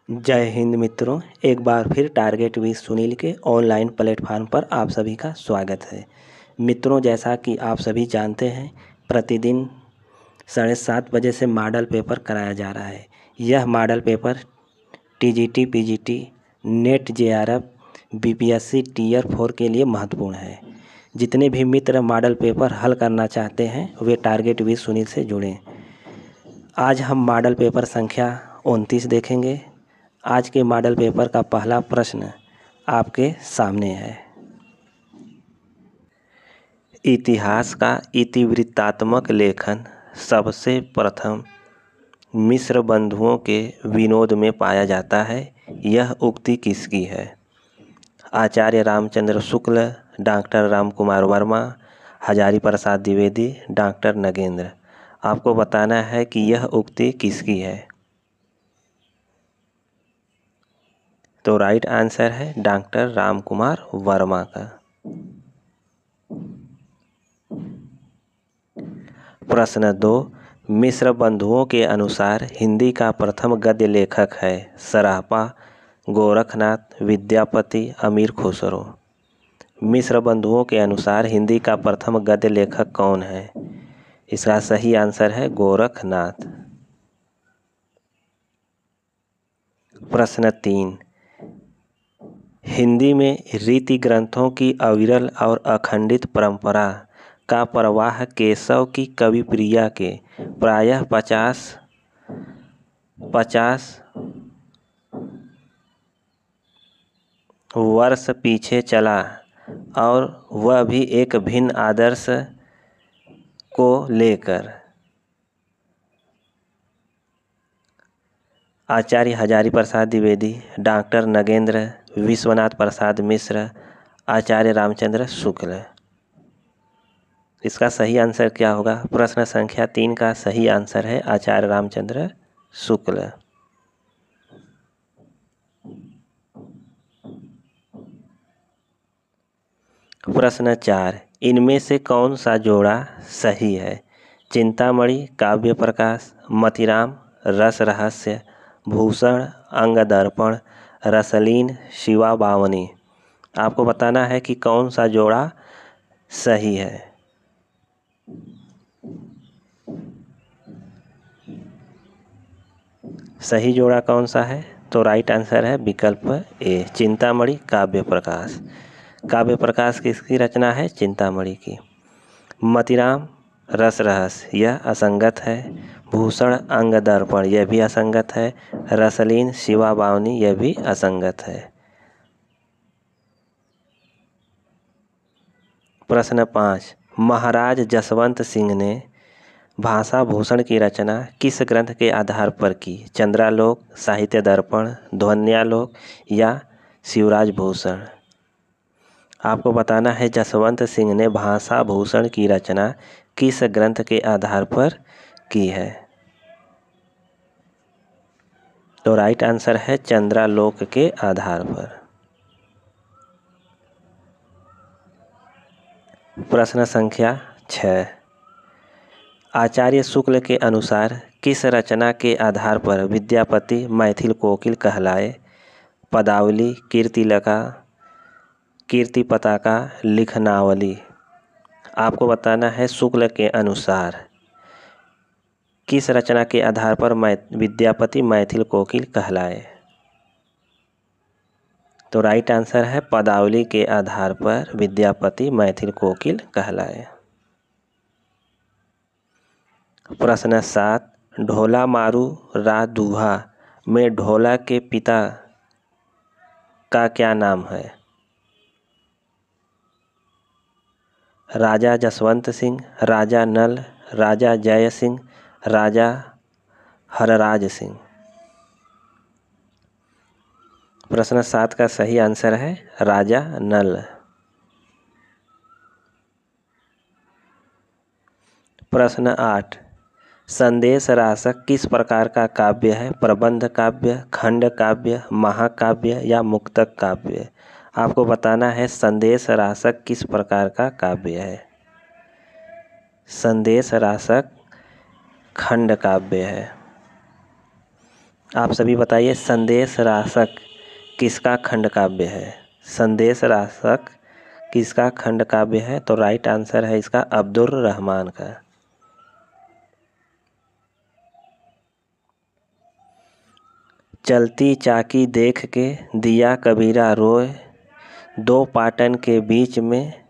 जय हिंद मित्रों, एक बार फिर टारगेट विद सुनील के ऑनलाइन प्लेटफॉर्म पर आप सभी का स्वागत है। मित्रों, जैसा कि आप सभी जानते हैं, प्रतिदिन 7:30 बजे से मॉडल पेपर कराया जा रहा है। यह model paper TGT, PGT, NET, JRF, BPSC tier 4 के लिए महत्वपूर्ण है। जितने भी मित्र मॉडल पेपर हल करना चाहते हैं वे टारगेट विद सुनील से जुड़ें। आज हम मॉडल पेपर संख्या 29 देखेंगे। आज के मॉडल पेपर का पहला प्रश्न आपके सामने है। इतिहास का इतिवृत्तात्मक लेखन सबसे प्रथम मिस्र बंधुओं के विनोद में पाया जाता है। यह उक्ति किसकी है? आचार्य रामचंद्र शुक्ल, डॉक्टर राम कुमार वर्मा, हजारी प्रसाद द्विवेदी, डॉक्टर नगेंद्र। आपको बताना है कि यह उक्ति किसकी है। तो राइट आंसर है डॉक्टर राम कुमार वर्मा का। प्रश्न 2, मिस्र बंधुओं के अनुसार हिंदी का प्रथम गद्य लेखक है सरापा, गोरखनाथ, विद्यापति, अमीर खुसरो। मिस्र बंधुओं के अनुसार हिंदी का प्रथम गद्य लेखक कौन है? इसका सही आंसर है गोरखनाथ। प्रश्न 3, हिंदी में रीति ग्रंथों की अविरल और अखंडित परंपरा का प्रवाह केशव की कवि प्रिया के प्रायः 50 वर्ष पीछे चला और वह भी एक भिन्न आदर्श को लेकर। आचार्य हजारी प्रसाद द्विवेदी, डॉक्टर नगेंद्र, विश्वनाथ प्रसाद मिश्र, आचार्य रामचंद्र शुक्ल। इसका सही आंसर क्या होगा? प्रश्न संख्या 3 का सही आंसर है आचार्य रामचंद्र शुक्ल। प्रश्न 4, इनमें से कौन सा जोड़ा सही है? चिंतामणि, काव्य प्रकाश, मतिराम, रस रहस्य, भूषण, अंग दर्पण, रसलीन, शिवा बावनी। आपको बताना है कि कौन सा जोड़ा सही है। सही जोड़ा कौन सा है? तो राइट आंसर है विकल्प ए, चिंतामणि काव्य प्रकाश। काव्य प्रकाश किसकी रचना है? चिंतामणि की। मतिराम रस रहस्य यह असंगत है। भूषण अंग दर्पण यह भी असंगत है। रसलीन शिवा बावनी यह भी असंगत है। प्रश्न 5, महाराज जसवंत सिंह ने भाषा भूषण की रचना किस ग्रंथ के आधार पर की? चंद्रालोक, साहित्य दर्पण, ध्वन्यालोक या शिवराज भूषण। आपको बताना है जसवंत सिंह ने भाषा भूषण की रचना किस ग्रंथ के आधार पर की है। तो राइट आंसर है चंद्रालोक के आधार पर। प्रश्न संख्या 6, आचार्य शुक्ल के अनुसार किस रचना के आधार पर विद्यापति मैथिल कोकिल कहलाए? पदावली, कीर्तिलका, कीर्ति पताका, लिखनावली। आपको बताना है शुक्ल के अनुसार किस रचना के आधार पर विद्यापति मैथिल कोकिल कहलाए। तो राइट आंसर है पदावली के आधार पर विद्यापति मैथिल कोकिल कहलाए। प्रश्न 7, ढोला मारू रा दूहा में ढोला के पिता का क्या नाम है? राजा जसवंत सिंह, राजा नल, राजा जय सिंह, राजा हरराज सिंह। प्रश्न 7 का सही आंसर है राजा नल। प्रश्न 8, संदेश रासक किस प्रकार का काव्य है? प्रबंध काव्य, खंड काव्य, महाकाव्य या मुक्तक काव्य। आपको बताना है संदेश रासक किस प्रकार का काव्य है। संदेश रासक खंड काव्य है। आप सभी बताइए, संदेश रासक किसका खंड काव्य है? संदेश रासक किसका खंड काव्य है? तो राइट आंसर है इसका अब्दुल रहमान का। चलती चाकी देख के दिया कबीरा रोए, दो पाटन के बीच में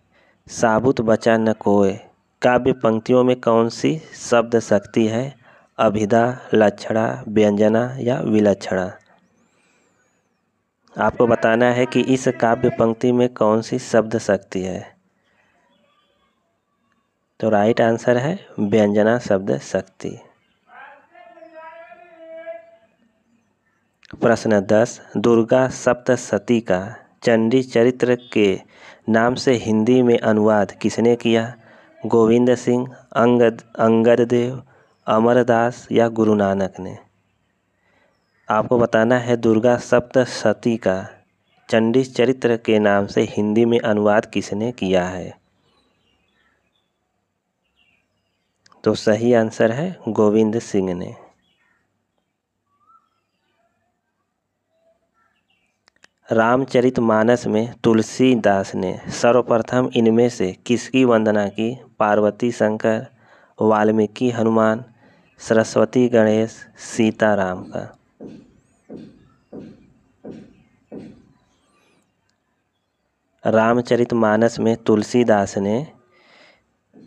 साबुत बचा न कोय। काव्य पंक्तियों में कौन सी शब्द शक्ति है? अभिधा, लक्षणा, व्यंजना या विलक्षणा? आपको बताना है कि इस काव्य पंक्ति में कौन सी शब्द शक्ति है। तो राइट आंसर है व्यंजना शब्द शक्ति। प्रश्न 10, दुर्गा सप्तशती का चंडी चरित्र के नाम से हिंदी में अनुवाद किसने किया? गोविंद सिंह, अंगद देव, अमरदास या गुरु नानक ने? आपको बताना है दुर्गा सप्तशती का चंडी चरित्र के नाम से हिंदी में अनुवाद किसने किया है? तो सही आंसर है गोविंद सिंह ने। रामचरितमानस में तुलसीदास ने सर्वप्रथम इनमें से किसकी वंदना की? पार्वती शंकर, वाल्मीकि हनुमान, सरस्वती गणेश, सीताराम का? रामचरितमानस में तुलसीदास ने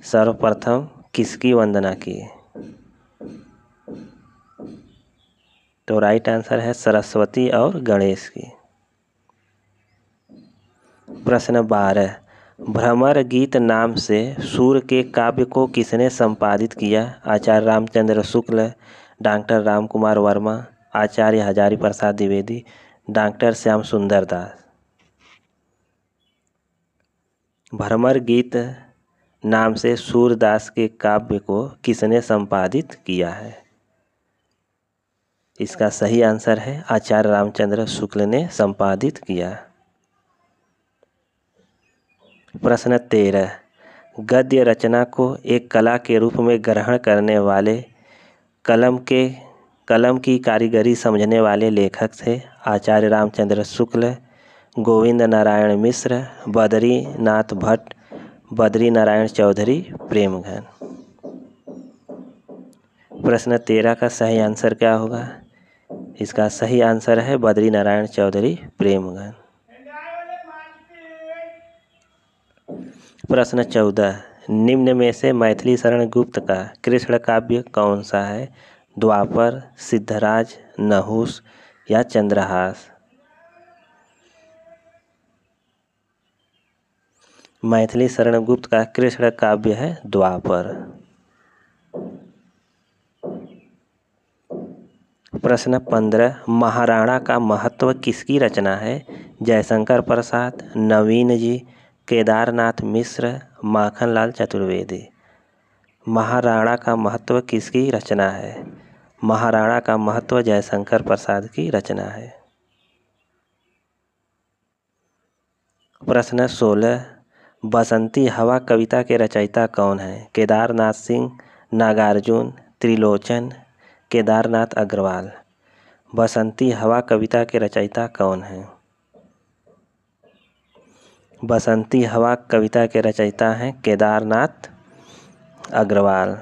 सर्वप्रथम किसकी वंदना की? तो राइट आंसर है सरस्वती और गणेश की। प्रश्न 12, भ्रमर गीत नाम से सूर के काव्य को किसने संपादित किया? आचार्य रामचंद्र शुक्ल, डॉक्टर राम कुमार वर्मा, आचार्य हजारी प्रसाद द्विवेदी, डॉक्टर श्याम सुंदर दास? भ्रमर गीत नाम से सूरदास के काव्य को किसने संपादित किया है? इसका सही आंसर है आचार्य रामचंद्र शुक्ल ने संपादित किया। प्रश्न 13, गद्य रचना को एक कला के रूप में ग्रहण करने वाले कलम की कारीगरी समझने वाले लेखक थे? आचार्य रामचंद्र शुक्ल, गोविंद नारायण मिश्र, बद्रीनाथ भट्ट, बद्री नारायण चौधरी, प्रेमघन? प्रश्न 13 का सही आंसर क्या होगा? इसका सही आंसर है बद्री नारायण चौधरी, प्रेमघन। प्रश्न 14, निम्न में से मैथिली शरण गुप्त का कृष्ण काव्य कौन सा है? द्वापर, सिद्धराज, नहुस या चंद्रहास? मैथिली शरण गुप्त का कृष्ण काव्य है द्वापर। प्रश्न 15, महाराणा का महत्व किसकी रचना है? जयशंकर प्रसाद, नवीन जी, केदारनाथ मिश्र, माखनलाल चतुर्वेदी? महाराणा का महत्व किसकी रचना है? महाराणा का महत्व जयशंकर प्रसाद की रचना है। प्रश्न 16, बसंती हवा कविता के रचयिता कौन है? केदारनाथ सिंह, नागार्जुन, त्रिलोचन, केदारनाथ अग्रवाल? बसंती हवा कविता के रचयिता कौन है? बसंती हवा कविता के रचयिता हैं केदारनाथ अग्रवाल।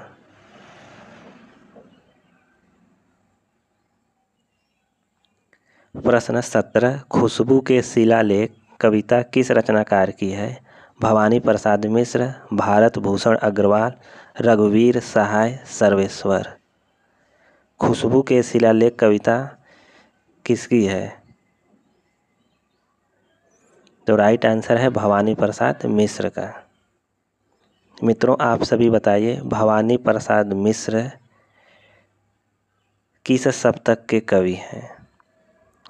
प्रश्न 17, खुशबू के शिलालेख कविता किस रचनाकार की है? भवानी प्रसाद मिश्र, भारत भूषण अग्रवाल, रघुवीर सहाय, सर्वेश्वर? खुशबू के शिलालेख कविता किसकी है? तो राइट आंसर है भवानी प्रसाद मिश्र का। मित्रों, आप सभी बताइए, भवानी प्रसाद मिश्र किस शतक के कवि हैं?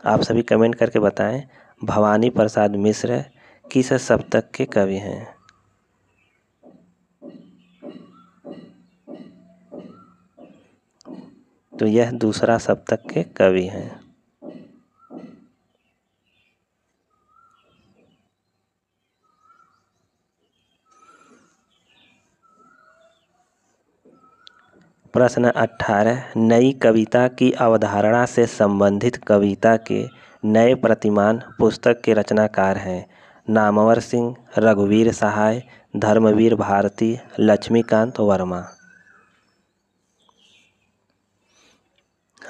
आप सभी कमेंट करके बताएं, भवानी प्रसाद मिश्र किस शतक के कवि हैं? तो यह दूसरा शतक के कवि हैं। प्रश्न 18, नई कविता की अवधारणा से संबंधित कविता के नए प्रतिमान पुस्तक के रचनाकार हैं। नामवर सिंह, रघुवीर सहाय, धर्मवीर भारती, लक्ष्मीकांत वर्मा।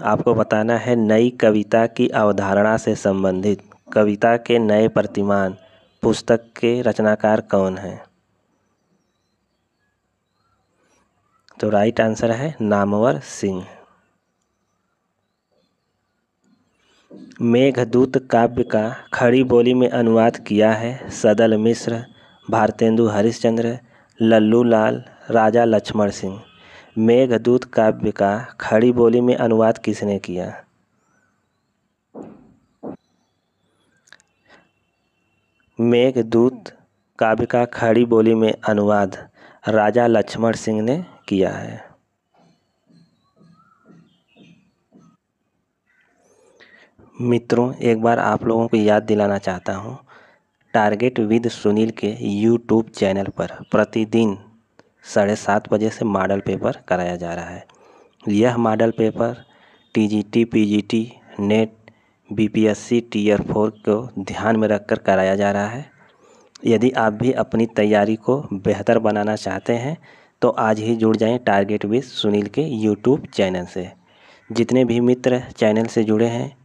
आपको बताना है नई कविता की अवधारणा से संबंधित कविता के नए प्रतिमान पुस्तक के रचनाकार कौन हैं। तो राइट आंसर है नामवर सिंह। मेघदूत काव्य का खड़ी बोली में अनुवाद किया है सदल मिश्र, भारतेंदु हरिश्चंद्र, लल्लू लाल, राजा लक्ष्मण सिंह। मेघदूत काव्य का खड़ी बोली में अनुवाद किसने किया। मेघदूत काव्य का खड़ी बोली में अनुवाद राजा लक्ष्मण सिंह ने किया है। मित्रों, एक बार आप लोगों को याद दिलाना चाहता हूँ, टारगेट विद सुनील के यूट्यूब चैनल पर प्रतिदिन 7:30 बजे से मॉडल पेपर कराया जा रहा है। यह model paper TGT, PGT, NET, BPSC tier 4 को ध्यान में रखकर कराया जा रहा है। यदि आप भी अपनी तैयारी को बेहतर बनाना चाहते हैं तो आज ही जुड़ जाएं टारगेट विद सुनील के यूट्यूब चैनल से। जितने भी मित्र चैनल से जुड़े हैं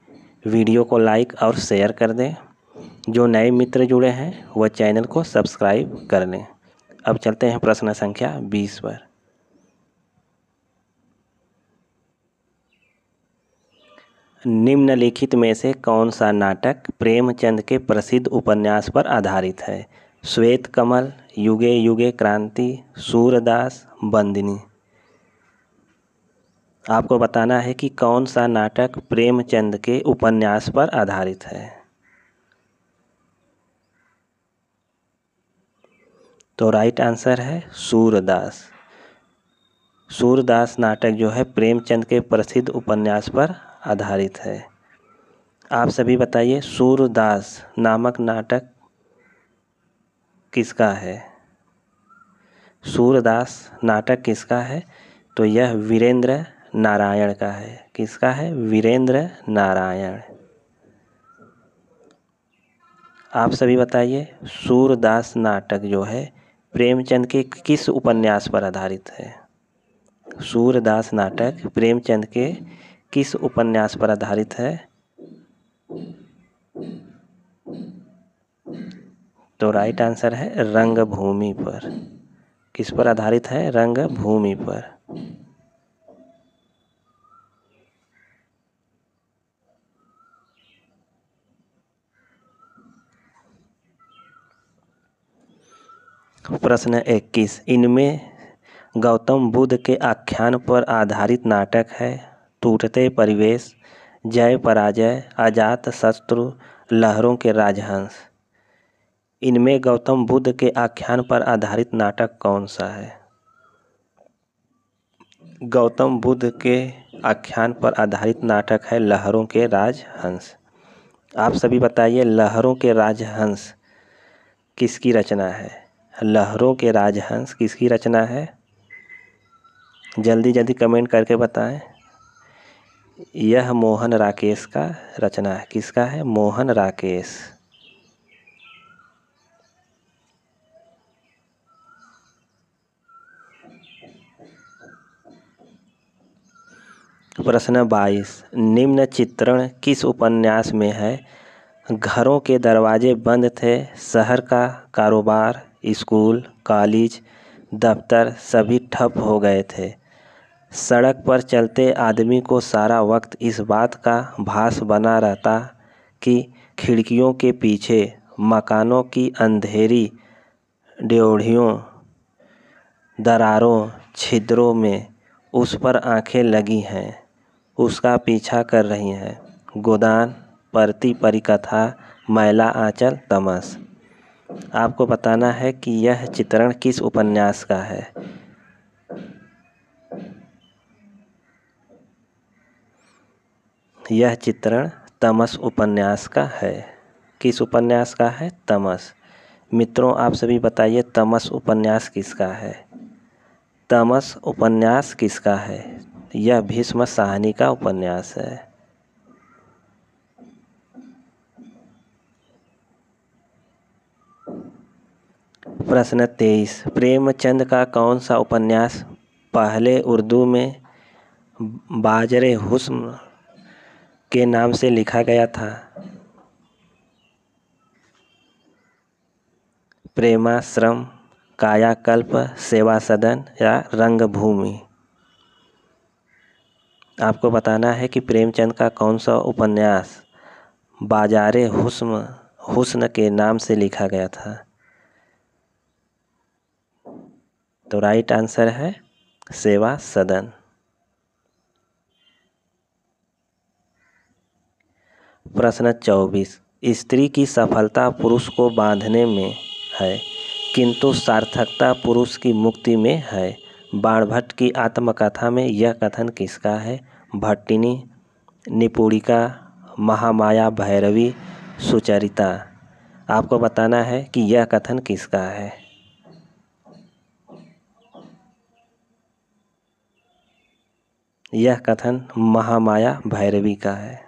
वीडियो को लाइक और शेयर कर दें। जो नए मित्र जुड़े हैं वह चैनल को सब्सक्राइब कर लें। अब चलते हैं प्रश्न संख्या 20 पर। निम्नलिखित में से कौन सा नाटक प्रेमचंद के प्रसिद्ध उपन्यास पर आधारित है। श्वेत कमल, युगे युगे क्रांति, सूरदास, बंदिनी। आपको बताना है कि कौन सा नाटक प्रेमचंद के उपन्यास पर आधारित है। तो राइट आंसर है सूरदास। सूरदास नाटक जो है प्रेमचंद के प्रसिद्ध उपन्यास पर आधारित है। आप सभी बताइए सूरदास नामक नाटक किसका है। सूरदास नाटक किसका है। तो यह वीरेंद्र नारायण का है। किसका है। वीरेंद्र नारायण। आप सभी बताइए सूरदास नाटक जो है प्रेमचंद के किस उपन्यास पर आधारित है। सूरदास नाटक प्रेमचंद के किस उपन्यास पर आधारित है। तो राइट आंसर है रंगभूमि पर। किस पर आधारित है। रंगभूमि पर। प्रश्न 21, इनमें गौतम बुद्ध के आख्यान पर आधारित नाटक है टूटते परिवेश, जय पराजय, अजात शत्रु, लहरों के राजहंस। इनमें गौतम बुद्ध के आख्यान पर आधारित नाटक कौन सा है। गौतम बुद्ध के आख्यान पर आधारित नाटक है लहरों के राजहंस। आप सभी बताइए लहरों के राजहंस किसकी रचना है। लहरों के राजहंस किसकी रचना है। जल्दी जल्दी कमेंट करके बताएं। यह मोहन राकेश का रचना है। किसका है। मोहन राकेश। प्रश्न 22, निम्न चित्रण किस उपन्यास में है। घरों के दरवाजे बंद थे, शहर का कारोबार, स्कूल, कॉलेज, दफ्तर सभी ठप हो गए थे। सड़क पर चलते आदमी को सारा वक्त इस बात का भास बना रहता कि खिड़कियों के पीछे मकानों की अंधेरी ड्योढ़ियों, दरारों, छिद्रों में उस पर आंखें लगी हैं, उसका पीछा कर रही हैं। गोदान, परती परिकथा, मैला आंचल, तमस। आपको बताना है कि यह चित्रण किस उपन्यास का है। यह चित्रण तमस उपन्यास का है। किस उपन्यास का है। तमस। मित्रों आप सभी बताइए तमस उपन्यास किसका है। तमस उपन्यास किसका है? यह भीष्म साहनी का उपन्यास है। प्रश्न 23, प्रेमचंद का कौन सा उपन्यास पहले उर्दू में बाजरे हुस्न के नाम से लिखा गया था? प्रेमाश्रम, कायाकल्प, सेवा सदन या रंगभूमि? आपको बताना है कि प्रेमचंद का कौन सा उपन्यास बाजारे हुस्न के नाम से लिखा गया था। तो राइट आंसर है सेवा सदन। प्रश्न 24, स्त्री की सफलता पुरुष को बांधने में है किंतु सार्थकता पुरुष की मुक्ति में है। बाणभट्ट की आत्मकथा में यह कथन किसका है? भट्टिनी, निपुणिका, महामाया भैरवी, सुचरिता? आपको बताना है कि यह कथन किसका है। यह कथन महामाया भैरवी का है।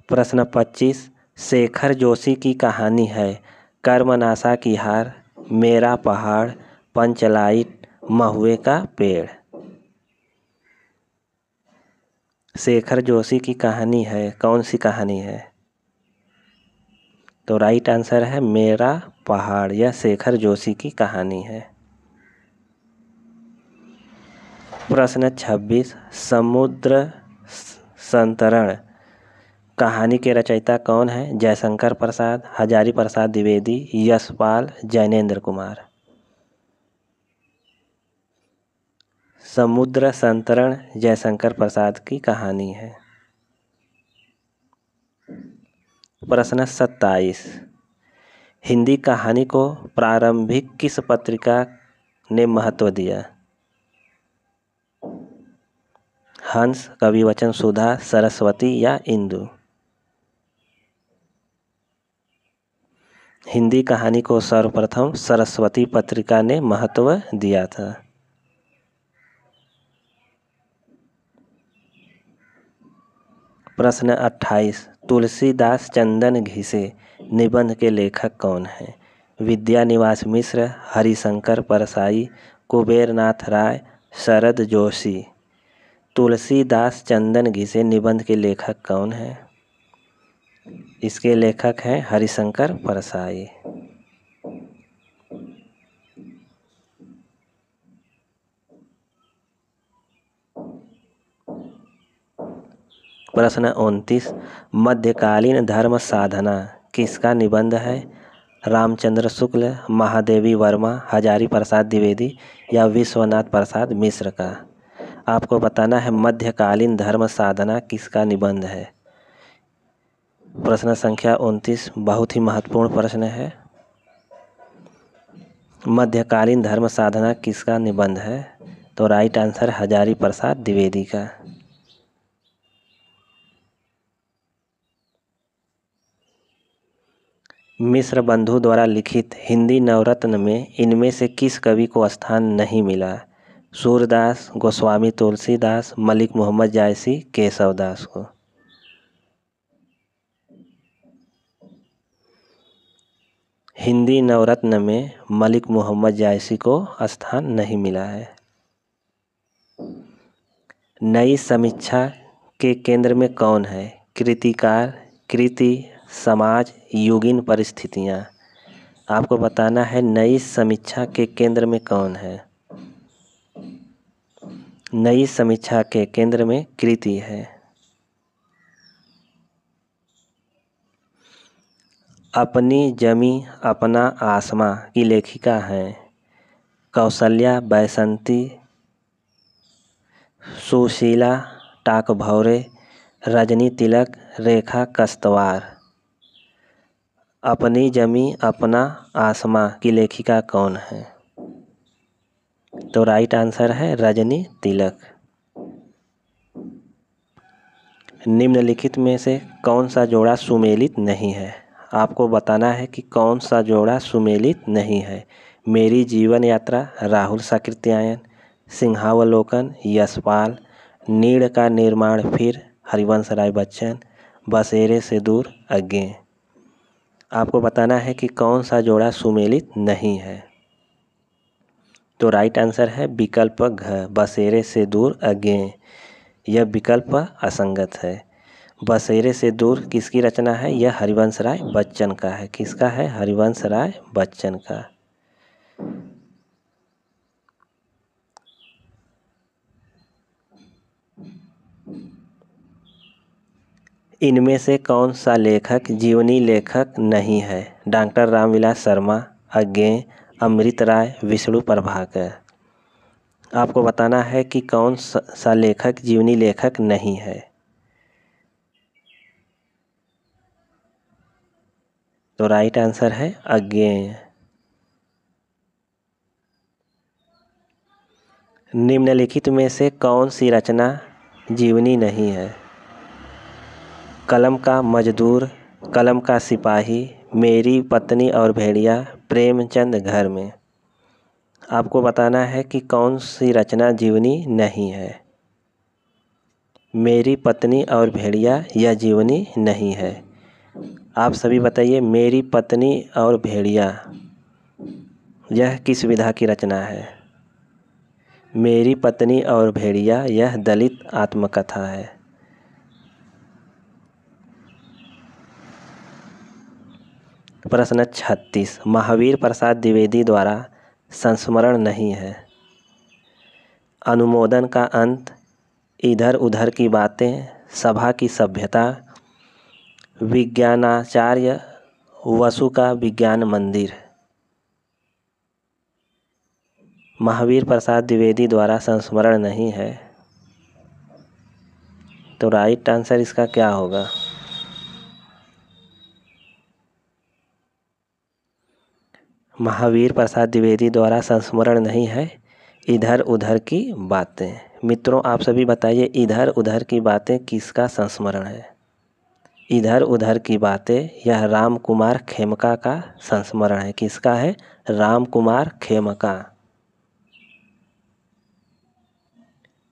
प्रश्न 25, शेखर जोशी की कहानी है कर्मनाशा की हार, मेरा पहाड़, पंचलाइट, महुए का पेड़? शेखर जोशी की कहानी है, कौन सी कहानी है? तो राइट आंसर है मेरा पहाड़। यह शेखर जोशी की कहानी है। प्रश्न 26, समुद्र संतरण कहानी के रचयिता कौन है? जयशंकर प्रसाद, हजारी प्रसाद द्विवेदी, यशपाल, जैनेन्द्र कुमार? समुद्र संतरण जयशंकर प्रसाद की कहानी है। प्रश्न 27, हिंदी कहानी को प्रारंभिक किस पत्रिका ने महत्व दिया? हंस, कविवचन सुधा, सरस्वती या इंदु? हिंदी कहानी को सर्वप्रथम सरस्वती पत्रिका ने महत्व दिया था। प्रश्न 28, तुलसीदास चंदन घिसे निबंध के लेखक कौन हैं? विद्यानिवास मिश्र, हरिशंकर परसाई, कुबेरनाथ राय, शरद जोशी? तुलसीदास चंदन घिसे निबंध के लेखक कौन हैं? इसके लेखक हैं हरिशंकर परसाई। प्रश्न 29, मध्यकालीन धर्म साधना किसका निबंध है? रामचंद्र शुक्ल, महादेवी वर्मा, हजारी प्रसाद द्विवेदी या विश्वनाथ प्रसाद मिश्र का? आपको बताना है मध्यकालीन धर्म साधना किसका निबंध है। प्रश्न संख्या 29 बहुत ही महत्वपूर्ण प्रश्न है। मध्यकालीन धर्म साधना किसका निबंध है? तो राइट आंसर हजारी प्रसाद द्विवेदी का। मिश्र बंधु द्वारा लिखित हिंदी नवरत्न में इनमें से किस कवि को स्थान नहीं मिला? सूरदास, गोस्वामी तुलसीदास, मलिक मोहम्मद जायसी, केशवदास को? हिंदी नवरत्न में मलिक मोहम्मद जायसी को स्थान नहीं मिला है। नई समीक्षा के केंद्र में कौन है? कृतिकार, कृति, समाज, युगिन, परिस्थितियाँ? आपको बताना है नई समीक्षा के केंद्र में कौन है। नई समीक्षा के केंद्र में कृति है। अपनी जमी अपना आसमां की लेखिका हैं कौसल्या बैसंती, सुशीला टाकभौरे, रजनी तिलक, रेखा कस्तवार? अपनी जमी अपना आसमां की लेखिका कौन है? तो राइट आंसर है रजनी तिलक। निम्नलिखित में से कौन सा जोड़ा सुमेलित नहीं है? आपको बताना है कि कौन सा जोड़ा सुमेलित नहीं है। मेरी जीवन यात्रा राहुल साकृत्यायन, सिंहावलोकन यशपाल, नीड़ का निर्माण फिर हरिवंश राय बच्चन, बसेरे से दूर अज्ञे। आपको बताना है कि कौन सा जोड़ा सुमेलित नहीं है। तो राइट आंसर है विकल्प घ, बसेरे से दूर अज्ञे। यह विकल्प असंगत है। बसेरे से दूर किसकी रचना है? यह हरिवंश राय बच्चन का है। किसका है? हरिवंश राय बच्चन का। इनमें से कौन सा लेखक जीवनी लेखक नहीं है? डॉक्टर रामविलास शर्मा, अज्ञे, अमृत राय, विष्णु प्रभाकर। आपको बताना है कि कौन सा लेखक जीवनी लेखक नहीं है। तो राइट आंसर है अज्ञेय। निम्नलिखित में से कौन सी रचना जीवनी नहीं है? कलम का मजदूर, कलम का सिपाही, मेरी पत्नी और भेड़िया, प्रेमचंद घर में। आपको बताना है कि कौन सी रचना जीवनी नहीं है। मेरी पत्नी और भेड़िया यह जीवनी नहीं है। आप सभी बताइए, मेरी पत्नी और भेड़िया यह किस विधा की रचना है? मेरी पत्नी और भेड़िया यह दलित आत्मकथा है। प्रश्न 36 महावीर प्रसाद द्विवेदी द्वारा संस्मरण नहीं है। अनुमोदन का अंत, इधर उधर की बातें, सभा की सभ्यता, विज्ञानाचार्य वसु का विज्ञान मंदिर। महावीर प्रसाद द्विवेदी द्वारा संस्मरण नहीं है। तो राइट आंसर इसका क्या होगा? महावीर प्रसाद द्विवेदी द्वारा संस्मरण नहीं है, इधर उधर की बातें। मित्रों, आप सभी बताइए, इधर उधर की बातें किसका संस्मरण है? इधर उधर की बातें यह राम कुमार खेमका का संस्मरण है। किसका है? राम कुमार खेमका।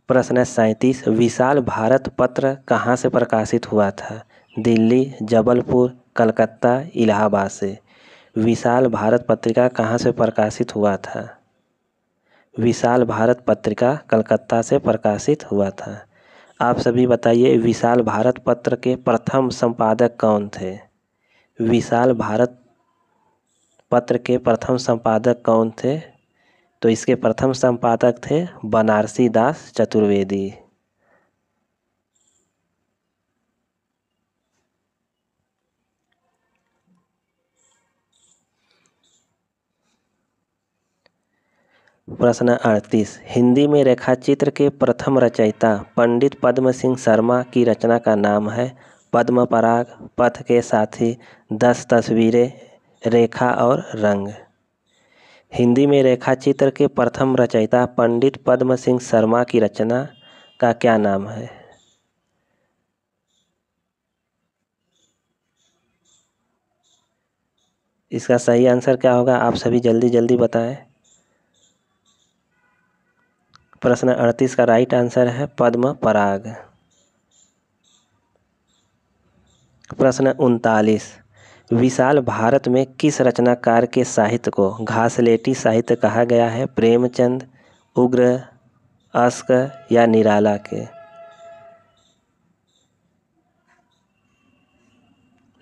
प्रश्न 37 विशाल भारत पत्र कहाँ से प्रकाशित हुआ था? दिल्ली, जबलपुर, कलकत्ता, इलाहाबाद से। विशाल भारत पत्रिका कहाँ से प्रकाशित हुआ था? विशाल भारत पत्रिका कलकत्ता से प्रकाशित हुआ था। आप सभी बताइए, विशाल भारत पत्र के प्रथम संपादक कौन थे? विशाल भारत पत्र के प्रथम संपादक कौन थे? तो इसके प्रथम संपादक थे बनारसी दास चतुर्वेदी। प्रश्न 38 हिंदी में रेखाचित्र के प्रथम रचयिता पंडित पद्म सिंह शर्मा की रचना का नाम है? पद्म पराग, पथ के साथी, 10 तस्वीरें, रेखा और रंग। हिंदी में रेखाचित्र के प्रथम रचयिता पंडित पद्म सिंह शर्मा की रचना का क्या नाम है? इसका सही आंसर क्या होगा? आप सभी जल्दी जल्दी बताएं। प्रश्न 38 का राइट आंसर है पद्म पराग। प्रश्न 39 विशाल भारत में किस रचनाकार के साहित्य को घासलेटी साहित्य कहा गया है? प्रेमचंद, उग्र, अस्क या निराला के?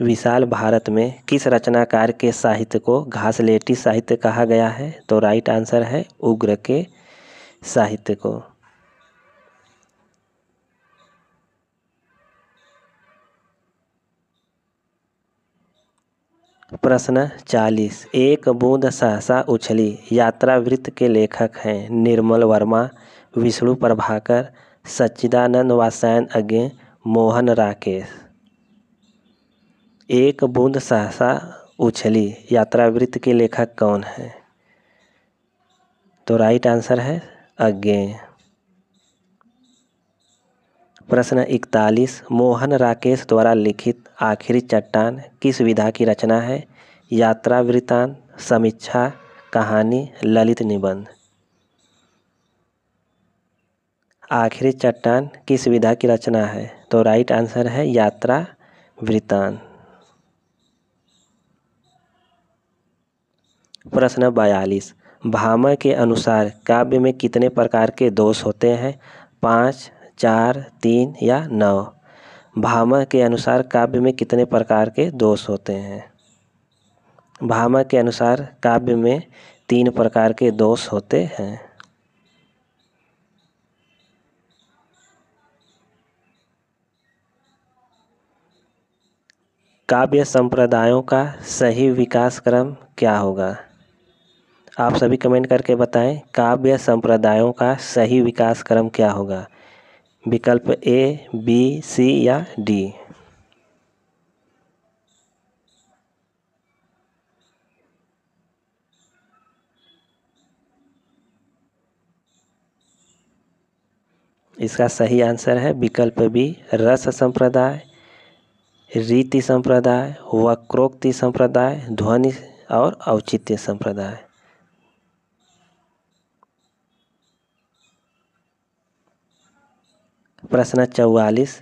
विशाल भारत में किस रचनाकार के साहित्य को घासलेटी साहित्य कहा गया है? तो राइट आंसर है उग्र के साहित्य को। प्रश्न 40 एक बूंद सहसा उछली यात्रा वृत्त के लेखक हैं? निर्मल वर्मा, विष्णु प्रभाकर, सच्चिदानंद वात्स्यायन अज्ञे, मोहन राकेश। एक बूंद सहसा उछली यात्रा वृत्त के लेखक कौन है? तो राइट आंसर है अज्ञे। प्रश्न 41 मोहन राकेश द्वारा लिखित आखिरी चट्टान किस विधा की रचना है? यात्रा वृत्तांत, समीक्षा, कहानी, ललित निबंध। आखिरी चट्टान किस विधा की रचना है? तो राइट आंसर है यात्रा वृत्तांत। प्रश्न 42, भामह के अनुसार काव्य में कितने प्रकार के दोष होते हैं? 5, 4, 3 या 9। भामह के अनुसार काव्य में कितने प्रकार के दोष होते हैं? भामह के अनुसार काव्य में 3 प्रकार के दोष होते हैं। काव्य संप्रदायों का सही विकास क्रम क्या होगा? आप सभी कमेंट करके बताएं, काव्य संप्रदायों का सही विकास क्रम क्या होगा? विकल्प ए, बी, सी या डी। इसका सही आंसर है विकल्प बी, रस संप्रदाय, रीति संप्रदाय, वक्रोक्ति संप्रदाय, ध्वनि और औचित्य संप्रदाय। प्रश्न 44,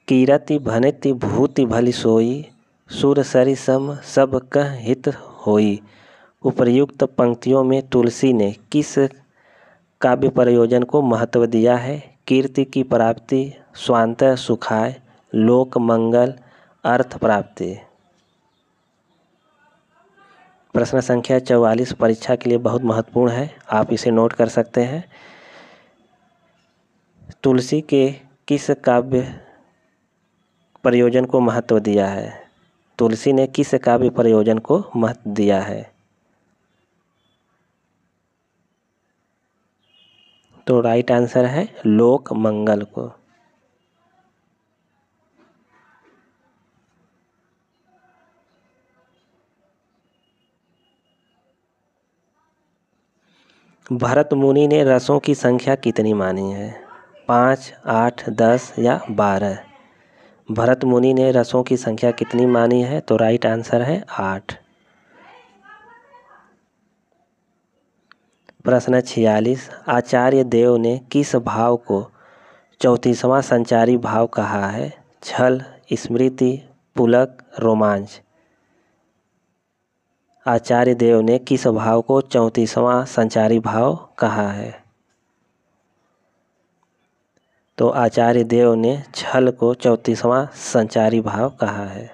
कीरति भनिति भूति भली सोई, सुर सरि सम सब कह हित होई। उपर्युक्त पंक्तियों में तुलसी ने किस काव्य प्रयोजन को महत्व दिया है? कीर्ति की प्राप्ति, स्वांत सुखाय, लोक मंगल, अर्थ प्राप्ति। प्रश्न संख्या 44 परीक्षा के लिए बहुत महत्वपूर्ण है, आप इसे नोट कर सकते हैं। तुलसी के किस काव्य प्रयोजन को महत्व दिया है? तुलसी ने किस काव्य प्रयोजन को महत्व दिया है? तो राइट आंसर है लोक मंगल को। भरत मुनि ने रसों की संख्या कितनी मानी है? 5, 8, 10 या 12। भरत मुनि ने रसों की संख्या कितनी मानी है? तो राइट आंसर है 8। प्रश्न 46, आचार्य देव ने किस भाव को 34वां संचारी भाव कहा है? छल, स्मृति, पुलक, रोमांच। आचार्य देव ने किस भाव को 34वां संचारी भाव कहा है? तो आचार्य देव ने छल को 34वां संचारी भाव कहा है।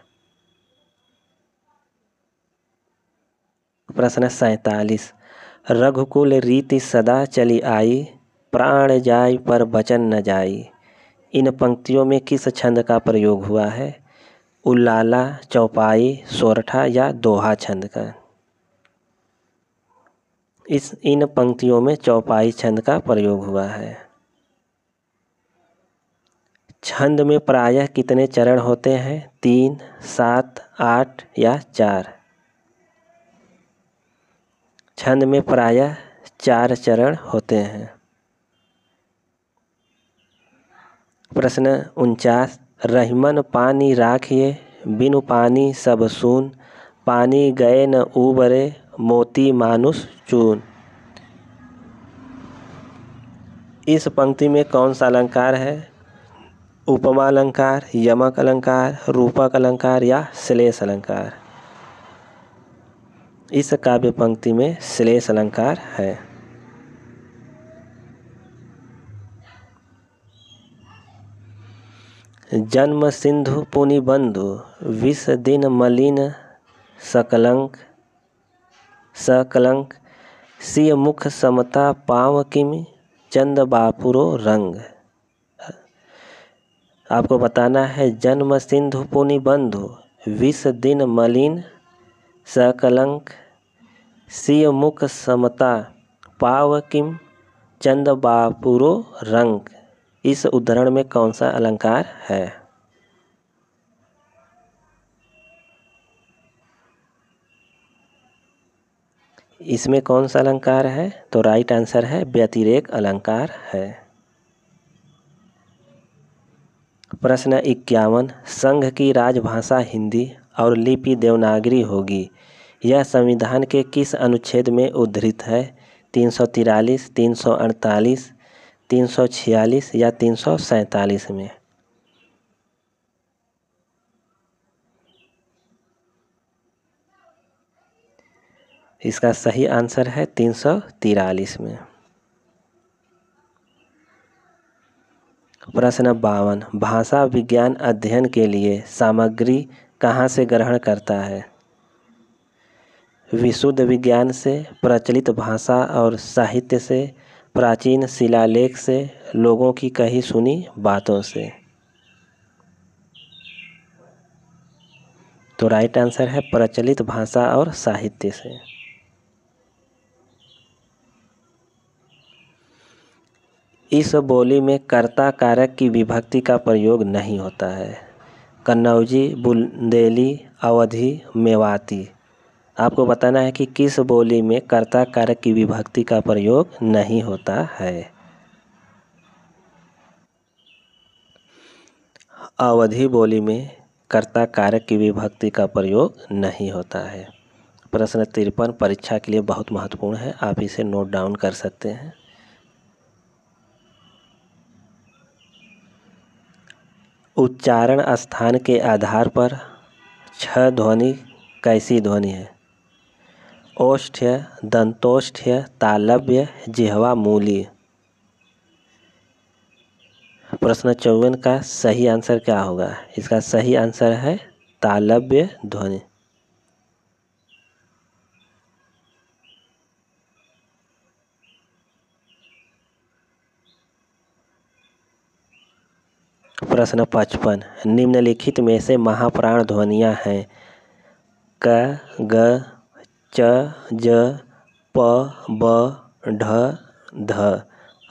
प्रश्न 47, रघुकुल रीति सदा चली आई, प्राण जाय पर बचन न जाई। इन पंक्तियों में किस छंद का प्रयोग हुआ है? उल्लाला, चौपाई, सोरठा या दोहा छंद का? इन पंक्तियों में चौपाई छंद का प्रयोग हुआ है। छंद में प्रायः कितने चरण होते हैं? 3, 7, 8 या 4। छंद में प्रायः 4 चरण होते हैं। प्रश्न 49, रहिमन पानी राखिए, बिनु पानी सब सून, पानी गए न उबरे, मोती मानुष चून। इस पंक्ति में कौन सा अलंकार है? उपमा अलंकार, यमक अलंकार, रूपक अलंकार या श्लेष अलंकार? इस काव्य पंक्ति में श्लेष अलंकार है। जन्म सिंधु पुनि बंधु, विष दिन मलिन सकलंक, सकलंक, सिय मुख समता पाव किमि, चंद बापुरो रंग। आपको बताना है, जन्म सिंधु पुनि बंधु, विष दिन मलिन सकलंक, सिय मुख समता पाव किम, चंद बापुरो रंग। इस उद्धरण में कौन सा अलंकार है? इसमें कौन सा अलंकार है? तो राइट आंसर है व्यतिरेक अलंकार है। प्रश्न 51, संघ की राजभाषा हिंदी और लिपि देवनागरी होगी, यह संविधान के किस अनुच्छेद में उद्धृत है? 343, 348, 346 या 347 में? इसका सही आंसर है 343 में। प्रश्न 52, भाषा विज्ञान अध्ययन के लिए सामग्री कहाँ से ग्रहण करता है? विशुद्ध विज्ञान से, प्रचलित भाषा और साहित्य से, प्राचीन शिलालेख से, लोगों की कही सुनी बातों से? तो राइट आंसर है प्रचलित भाषा और साहित्य से। इस बोली में कर्ता कारक की विभक्ति का प्रयोग नहीं होता है। कन्नौजी, बुंदेली, अवधी, मेवाती। आपको बताना है कि किस बोली में कर्ता कारक की विभक्ति का प्रयोग नहीं होता है। अवधी बोली में कर्ता कारक की विभक्ति का प्रयोग नहीं होता है। प्रश्न 53 परीक्षा के लिए बहुत महत्वपूर्ण है, आप इसे नोट डाउन कर सकते हैं। उच्चारण स्थान के आधार पर छह ध्वनि कैसी ध्वनि है? ओष्ठ्य, दंतोष्ठ्य, तालव्य, जिह्वा मूली। प्रश्न 54 का सही आंसर क्या होगा? इसका सही आंसर है तालव्य ध्वनि। प्रश्न 55, निम्नलिखित में से महाप्राण ध्वनियाँ हैं? क, ग, च, ज, प, ब, ढ, ध।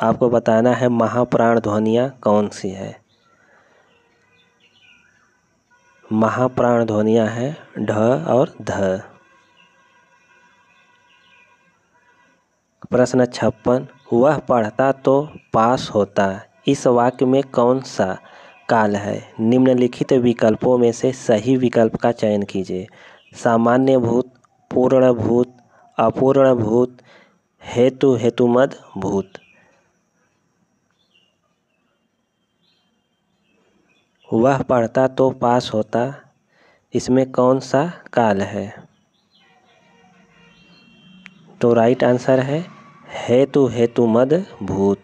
आपको बताना है महाप्राण ध्वनियाँ कौन सी है? महाप्राण ध्वनियाँ हैं ढ और ध। प्रश्न 56, वह पढ़ता तो पास होता, इस वाक्य में कौन सा काल है? निम्नलिखित विकल्पों में से सही विकल्प का चयन कीजिए। सामान्य भूत, पूर्ण भूत, अपूर्ण भूत, हेतु हेतुमद भूत। वह पढ़ता तो पास होता, इसमें कौन सा काल है? तो राइट आंसर है हेतु हेतुमद भूत।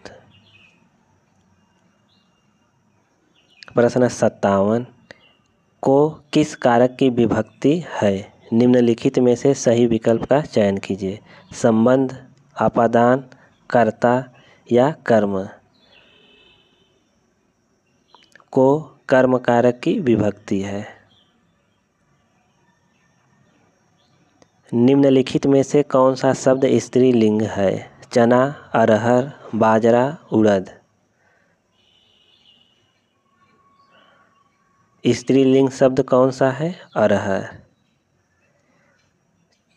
प्रश्न 57, को किस कारक की विभक्ति है? निम्नलिखित में से सही विकल्प का चयन कीजिए। संबंध, आपादान, कर्ता या कर्म। को कर्म कारक की विभक्ति है। निम्नलिखित में से कौन सा शब्द स्त्रीलिंग है? चना, अरहर, बाजरा, उड़द। स्त्रीलिंग शब्द कौन सा है? अरहर।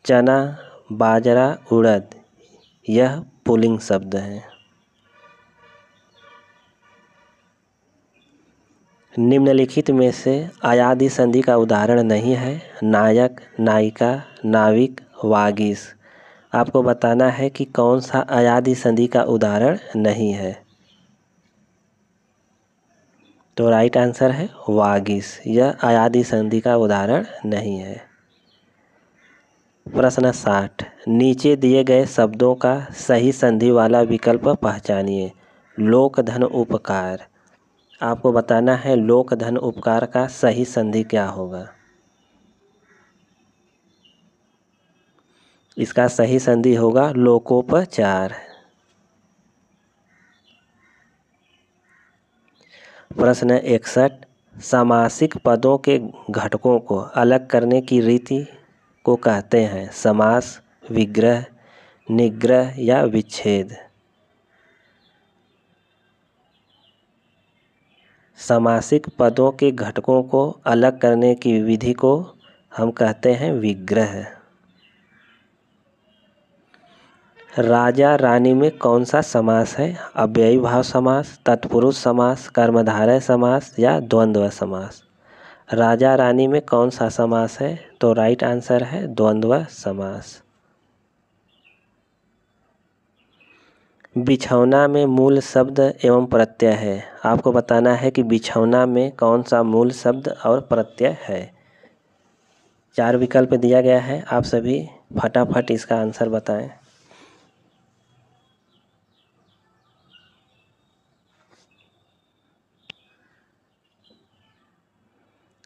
चना, बाजरा, उड़द यह पुल्लिंग शब्द हैं। निम्नलिखित में से अयादि संधि का उदाहरण नहीं है? नायक, नायिका, नाविक, वागीश। आपको बताना है कि कौन सा अयादि संधि का उदाहरण नहीं है। तो राइट आंसर है वागीश, यह अयादि संधि का उदाहरण नहीं है। प्रश्न 60, नीचे दिए गए शब्दों का सही संधि वाला विकल्प पहचानिए। लोक धन उपकार। आपको बताना है लोक धन उपकार का सही संधि क्या होगा? इसका सही संधि होगा लोकोपचार। प्रश्न 61, सामासिक पदों के घटकों को अलग करने की रीति को कहते हैं? समास, विग्रह, निग्रह या विच्छेद। सामासिक पदों के घटकों को अलग करने की विधि को हम कहते हैं विग्रह। राजा रानी में कौन सा समास है? अव्ययी भाव समास, तत्पुरुष समास, कर्मधारय समास या द्वंद्व समास। राजा रानी में कौन सा समास है? तो राइट आंसर है द्वंद्व समास। बिछौना में मूल शब्द एवं प्रत्यय है। आपको बताना है कि बिछौना में कौन सा मूल शब्द और प्रत्यय है। 4 विकल्प दिया गया है, आप सभी फटाफट इसका आंसर बताएं।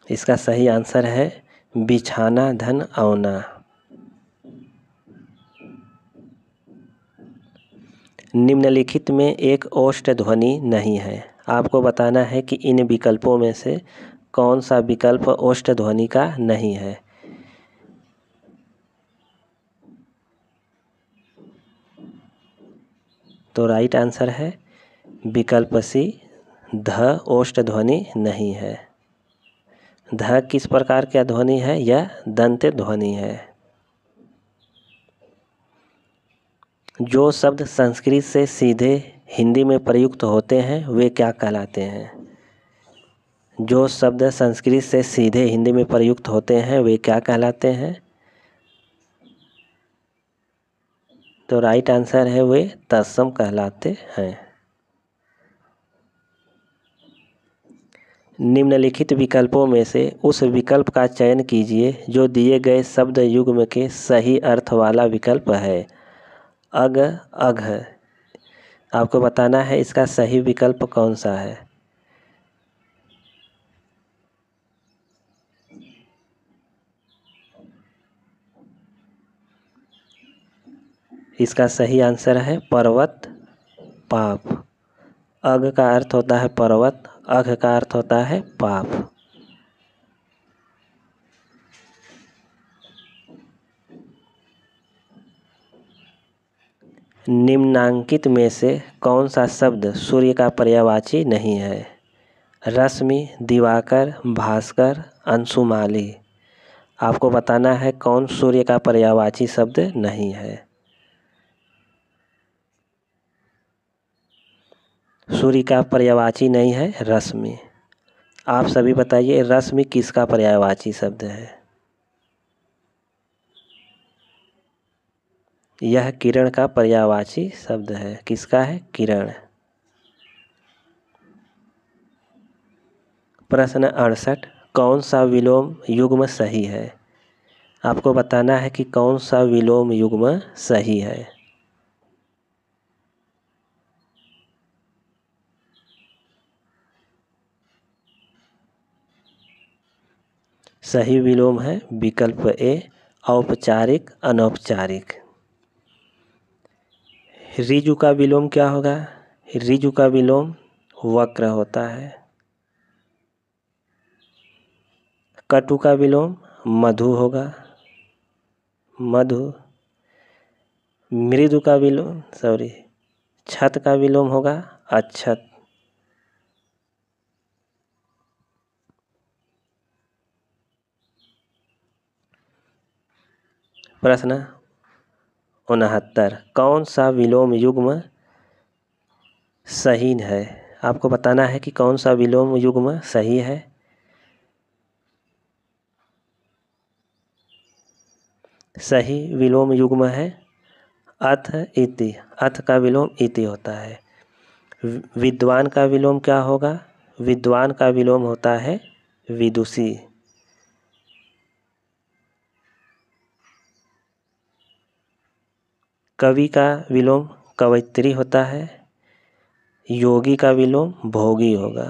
इसका सही आंसर है बिछाना धन औना। निम्नलिखित में एक ओष्ठ ध्वनि नहीं है। आपको बताना है कि इन विकल्पों में से कौन सा विकल्प ओष्ठ ध्वनि का नहीं है। तो राइट आंसर है विकल्प सी, ध ओष्ठ ध्वनि नहीं है। ध किस प्रकार का ध्वनि है? यह दंत ध्वनि है। जो शब्द संस्कृत से सीधे हिंदी में प्रयुक्त होते हैं वे क्या कहलाते हैं? जो शब्द संस्कृत से सीधे हिंदी में प्रयुक्त होते हैं वे क्या कहलाते हैं? तो राइट आंसर है वे तत्सम कहलाते हैं। निम्नलिखित विकल्पों में से उस विकल्प का चयन कीजिए जो दिए गए शब्द युग्म के सही अर्थ वाला विकल्प है। अग, अघ। आपको बताना है इसका सही विकल्प कौन सा है। इसका सही आंसर है पर्वत पाप। अग का अर्थ होता है पर्वत, अघ का अर्थ होता है पाप। निम्नांकित में से कौन सा शब्द सूर्य का पर्यायवाची नहीं है? रश्मि, दिवाकर, भास्कर, अंशुमाली। आपको बताना है कौन सूर्य का पर्यायवाची शब्द नहीं है। सूर्य का पर्यायवाची नहीं है रश्मि। आप सभी बताइए रश्मि किसका पर्यायवाची शब्द है? यह किरण का पर्यायवाची शब्द है। किसका है? किरण। प्रश्न 68, कौन सा विलोम युग्म सही है? आपको बताना है कि कौन सा विलोम युग्म सही है। सही विलोम है विकल्प ए, औपचारिक अनौपचारिक। ऋजु का विलोम क्या होगा? ऋजु का विलोम वक्र होता है। कटु का विलोम मधु होगा, मधु। मृदु का विलोम छत का विलोम होगा अक्षत। प्रश्न 69, कौन सा विलोम युग्म सही है? आपको बताना है कि कौन सा विलोम युग्म सही है। सही विलोम युग्म है अथ इति। अथ का विलोम इति होता है। विद्वान का विलोम क्या होगा? विद्वान का विलोम होता है विदुषी। कवि का विलोम कवयित्री होता है। योगी का विलोम भोगी होगा।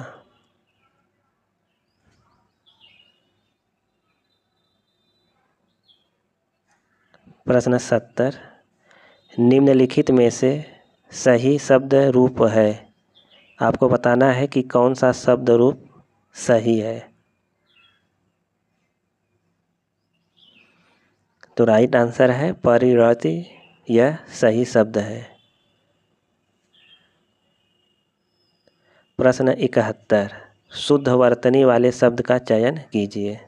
प्रश्न 70, निम्नलिखित में से सही शब्द रूप है। आपको बताना है कि कौन सा शब्द रूप सही है। तो राइट आंसर है परिरति, यह सही शब्द है। प्रश्न 71, शुद्ध वर्तनी वाले शब्द का चयन कीजिए।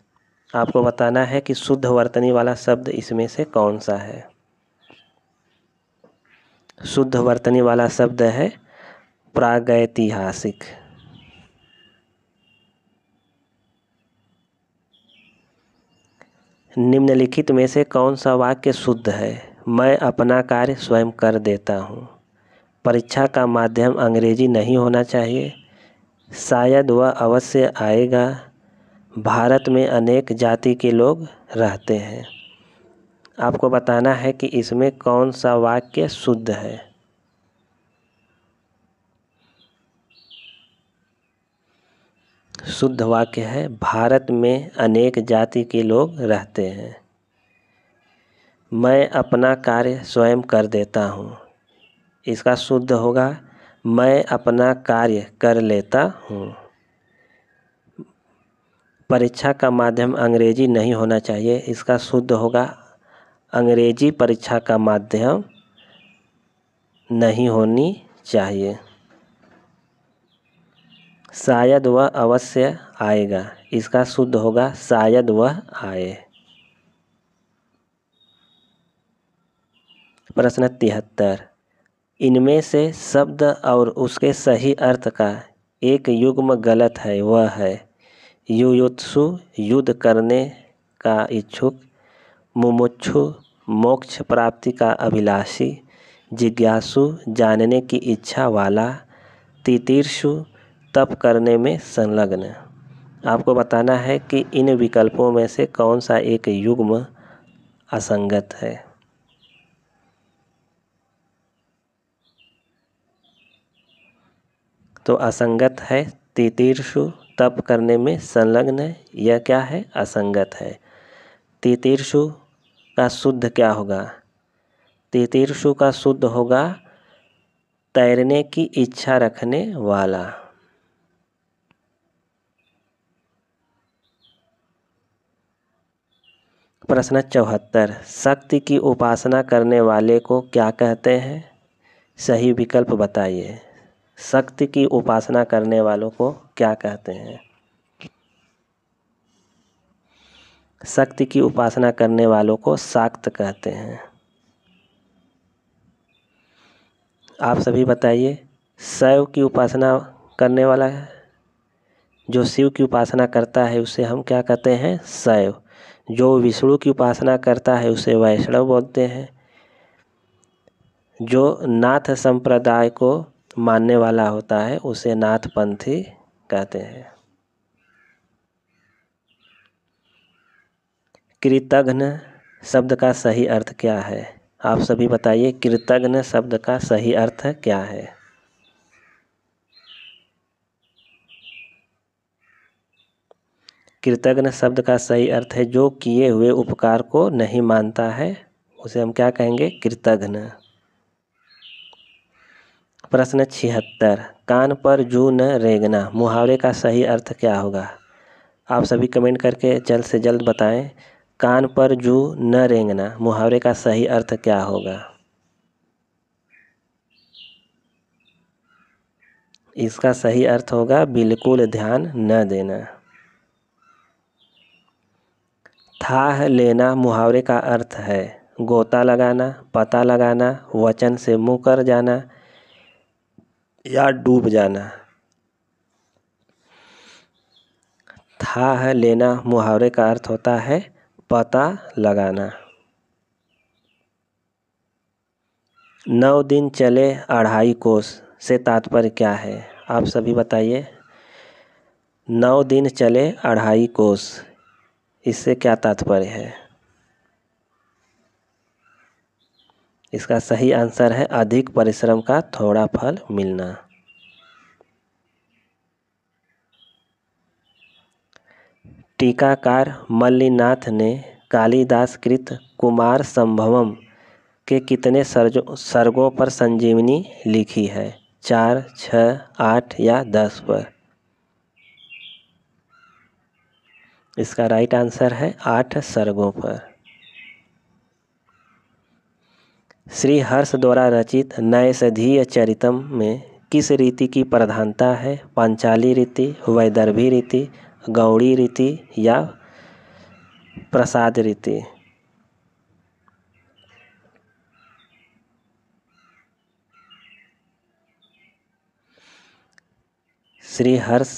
आपको बताना है कि शुद्ध वर्तनी वाला शब्द इसमें से कौन सा है। शुद्ध वर्तनी वाला शब्द है प्रागैतिहासिक। निम्नलिखित में से कौन सा वाक्य शुद्ध है? मैं अपना कार्य स्वयं कर देता हूँ। परीक्षा का माध्यम अंग्रेजी नहीं होना चाहिए। शायद वह अवश्य आएगा। भारत में अनेक जाति के लोग रहते हैं। आपको बताना है कि इसमें कौन सा वाक्य शुद्ध है। शुद्ध वाक्य है भारत में अनेक जाति के लोग रहते हैं। मैं अपना कार्य स्वयं कर देता हूँ। इसका शुद्ध होगा मैं अपना कार्य कर लेता हूँ। परीक्षा का माध्यम अंग्रेजी नहीं होना चाहिए। इसका शुद्ध होगा अंग्रेजी परीक्षा का माध्यम नहीं होनी चाहिए। शायद वह अवश्य आएगा। इसका शुद्ध होगा शायद वह आए। प्रश्न 73। इनमें से शब्द और उसके सही अर्थ का एक युग्म गलत है। वह है युयुत्सु युद्ध करने का इच्छुक, मुमुक्षु मोक्ष प्राप्ति का अभिलाषी, जिज्ञासु जानने की इच्छा वाला, तितीर्षु तप करने में संलग्न। आपको बताना है कि इन विकल्पों में से कौन सा एक युग्म असंगत है। तो असंगत है तितीर्षु तप करने में संलग्न। यह क्या है? असंगत है। तितीर्षु का शुद्ध क्या होगा? तितीर्षु का शुद्ध होगा तैरने की इच्छा रखने वाला। प्रश्न 74। शक्ति की उपासना करने वाले को क्या कहते हैं? सही विकल्प बताइए। शक्ति की उपासना करने वालों को क्या कहते हैं? शक्ति की उपासना करने वालों को शाक्त कहते हैं। आप सभी बताइए। शैव की उपासना करने वाला है, जो शिव की उपासना करता है उसे हम क्या कहते हैं? शैव। जो विष्णु की उपासना करता है उसे वैष्णव बोलते हैं। जो नाथ संप्रदाय को मानने वाला होता है उसे नाथपंथी कहते हैं। कृतघ्न शब्द का सही अर्थ क्या है? आप सभी बताइए। कृतघ्न शब्द का सही अर्थ क्या है? कृतघ्न शब्द का सही अर्थ है जो किए हुए उपकार को नहीं मानता है, उसे हम क्या कहेंगे? कृतघ्न। प्रश्न 76। कान पर जू न रेंगना मुहावरे का सही अर्थ क्या होगा? आप सभी कमेंट करके जल्द से जल्द बताएं। कान पर जू न रेंगना मुहावरे का सही अर्थ क्या होगा? इसका सही अर्थ होगा बिल्कुल ध्यान न देना। थाह लेना मुहावरे का अर्थ है गोता लगाना, पता लगाना, वचन से मुँह कर जाना या डूब जाना। थाह लेना मुहावरे का अर्थ होता है पता लगाना। 9 दिन चले 2.5 कोस से तात्पर्य क्या है? आप सभी बताइए। 9 दिन चले 2.5 कोस, इससे क्या तात्पर्य है? इसका सही आंसर है अधिक परिश्रम का थोड़ा फल मिलना। टीकाकार मल्लिनाथ ने कालिदास कृत कुमार संभवम के कितने सर्गों पर संजीवनी लिखी है? 4, 6, 8 या 10 पर? इसका राइट आंसर है 8 सर्गों पर। श्री हर्ष द्वारा रचित नैषधीय चरितम में किस रीति की प्रधानता है? पांचाली रीति, वैदर्भी रीति, गौड़ी रीति या प्रसाद रीति? श्री हर्ष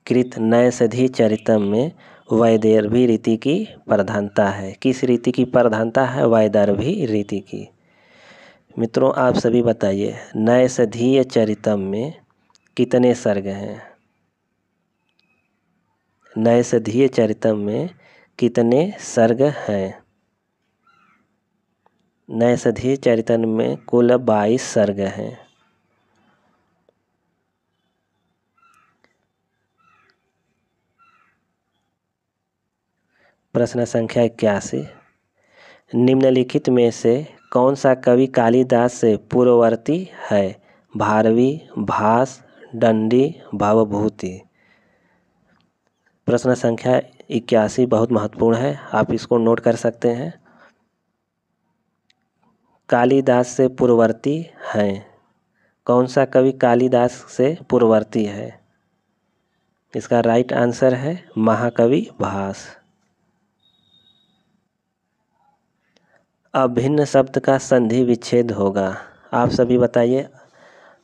कृत नैषधीय चरितम में वैदर्भी रीति की प्रधानता है। किस रीति की प्रधानता है? वैदर्भी रीति की। मित्रों आप सभी बताइए, नैषधीय चरितम में कितने सर्ग हैं? नैषधीय चरितम में कितने सर्ग हैं? नैषधीय चरितम में कुल 22 सर्ग हैं। प्रश्न संख्या 81, निम्नलिखित में से कौन सा कवि कालिदास से पूर्ववर्ती है? भारवी, भास, दंडी, भवभूति। प्रश्न संख्या 81 बहुत महत्वपूर्ण है, आप इसको नोट कर सकते हैं। कालिदास से पूर्ववर्ती हैं, कौन सा कवि कालिदास से पूर्ववर्ती है? इसका राइट आंसर है महाकवि भास। अभिन्न शब्द का संधि विच्छेद होगा। आप सभी बताइए,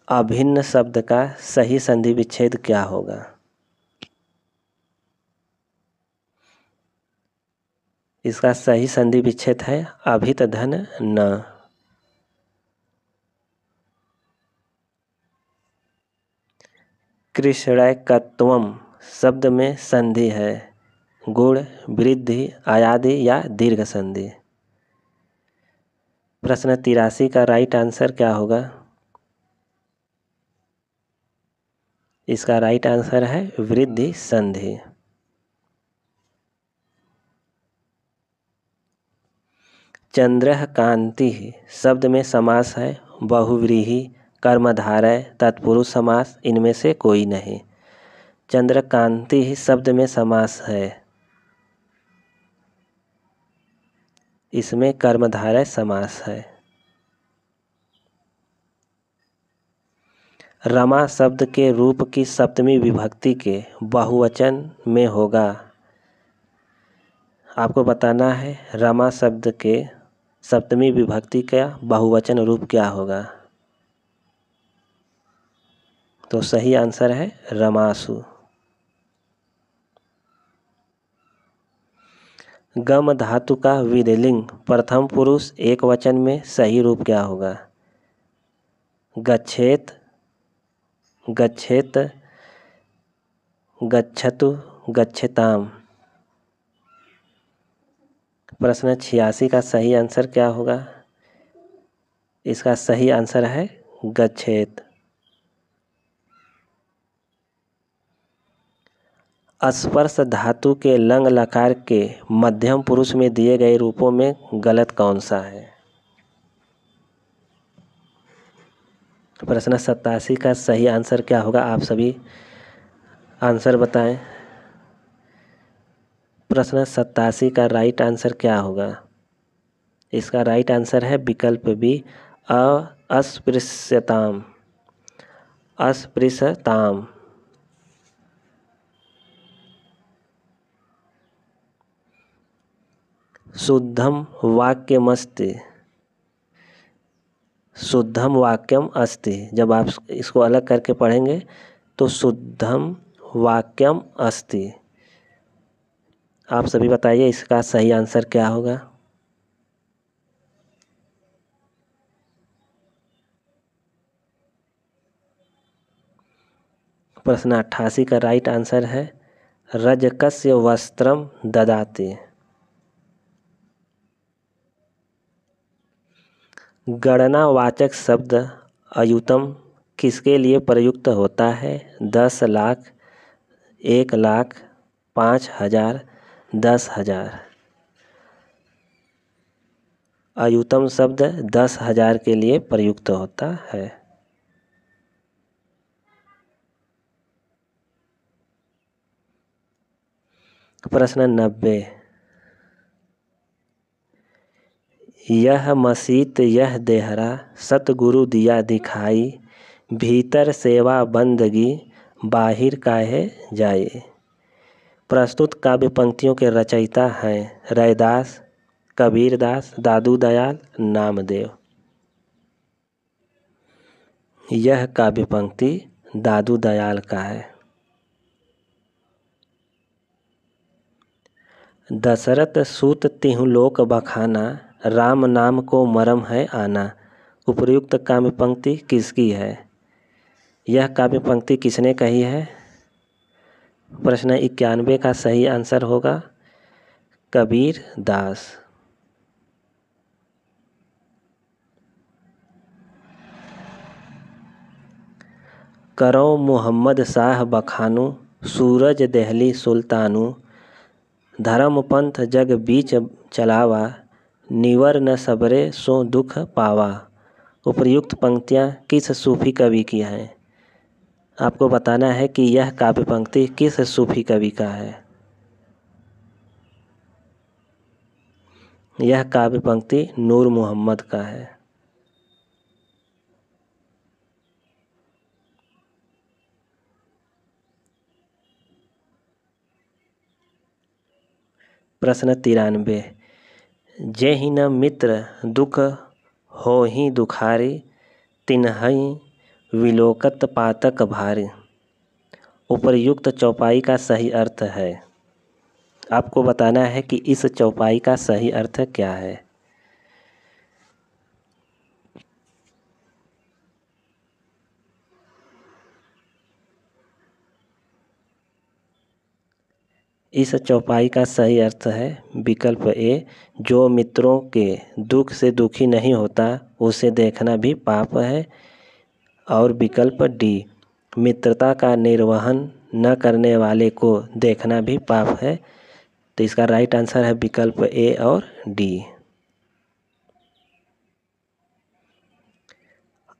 अभिन्न शब्द का सही संधि विच्छेद क्या होगा? इसका सही संधि विच्छेद है अभित धन न। कृष्णैकत्वम शब्द में संधि है गुण, वृद्धि, आयादि या दीर्घ संधि। प्रश्न 83 का राइट आंसर क्या होगा? इसका राइट आंसर है वृद्धि संधि। चंद्रः कांति शब्द में समास है बहुव्रीहि, कर्मधारय, तत्पुरुष समास, इनमें से कोई नहीं। चंद्रकांति शब्द में समास है, इसमें कर्मधारय समास है। रमा शब्द के रूप की सप्तमी विभक्ति के बहुवचन में होगा। आपको बताना है रमा शब्द के सप्तमी विभक्ति का बहुवचन रूप क्या होगा। तो सही आंसर है रमासु। गम धातु का विधिलिंग प्रथम पुरुष एक वचन में सही रूप क्या होगा? गच्छेत, गच्छेत, गच्छतु, गच्छताम। प्रश्न 86 का सही आंसर क्या होगा? इसका सही आंसर है गच्छेत। स्पर्श धातु के लंग लकार के मध्यम पुरुष में दिए गए रूपों में गलत कौन सा है? प्रश्न 87 का सही आंसर क्या होगा? आप सभी आंसर बताएं। प्रश्न 87 का राइट आंसर क्या होगा? इसका राइट आंसर है विकल्प बी अस्पृश्यताम। अस्पृश्यताम। शुद्धम वाक्यमस्ति, शुद्धम वाक्यम अस्ति। जब आप इसको अलग करके पढ़ेंगे तो शुद्धम वाक्यम अस्ति। आप सभी बताइए इसका सही आंसर क्या होगा? प्रश्न 88 का राइट आंसर है रजकस्य वस्त्रम ददाति। गणनावाचक शब्द अयुतम किसके लिए प्रयुक्त होता है? 10 लाख, 1 लाख, 5,000, 10,000। अयुतम शब्द 10,000 के लिए प्रयुक्त होता है। प्रश्न 90, यह मसीत यह देहरा सतगुरु दिया दिखाई, भीतर सेवा बंदगी बाहिर काहे जाए। प्रस्तुत काव्य पंक्तियों के रचयिता हैं रैदास, कबीरदास, दादू दयाल, नामदेव। यह काव्य पंक्ति दादू दयाल का है। दशरथ सूत तिहु लोक बखाना, राम नाम को मरम है आना। उपर्युक्त काव्य पंक्ति किसकी है? यह काव्य पंक्ति किसने कही है? प्रश्न 91 का सही आंसर होगा कबीर दास। करो मोहम्मद शाह बखानू, सूरज देहली सुल्तानू। धर्म पंथ जग बीच चलावा, निवर न सबरे सो दुख पावा। उपर्युक्त पंक्तियाँ किस सूफी कवि की हैं? आपको बताना है कि यह काव्य पंक्ति किस सूफी कवि का है। यह काव्य पंक्ति नूर मोहम्मद का है। प्रश्न 93, जेहि न मित्र दुख होहि दुखारी, तिन्हि विलोकत पातक भारी। उपर्युक्त चौपाई का सही अर्थ है। आपको बताना है कि इस चौपाई का सही अर्थ क्या है। इस चौपाई का सही अर्थ है विकल्प ए, जो मित्रों के दुख से दुखी नहीं होता उसे देखना भी पाप है। और विकल्प डी, मित्रता का निर्वहन न करने वाले को देखना भी पाप है। तो इसका राइट आंसर है विकल्प ए और डी।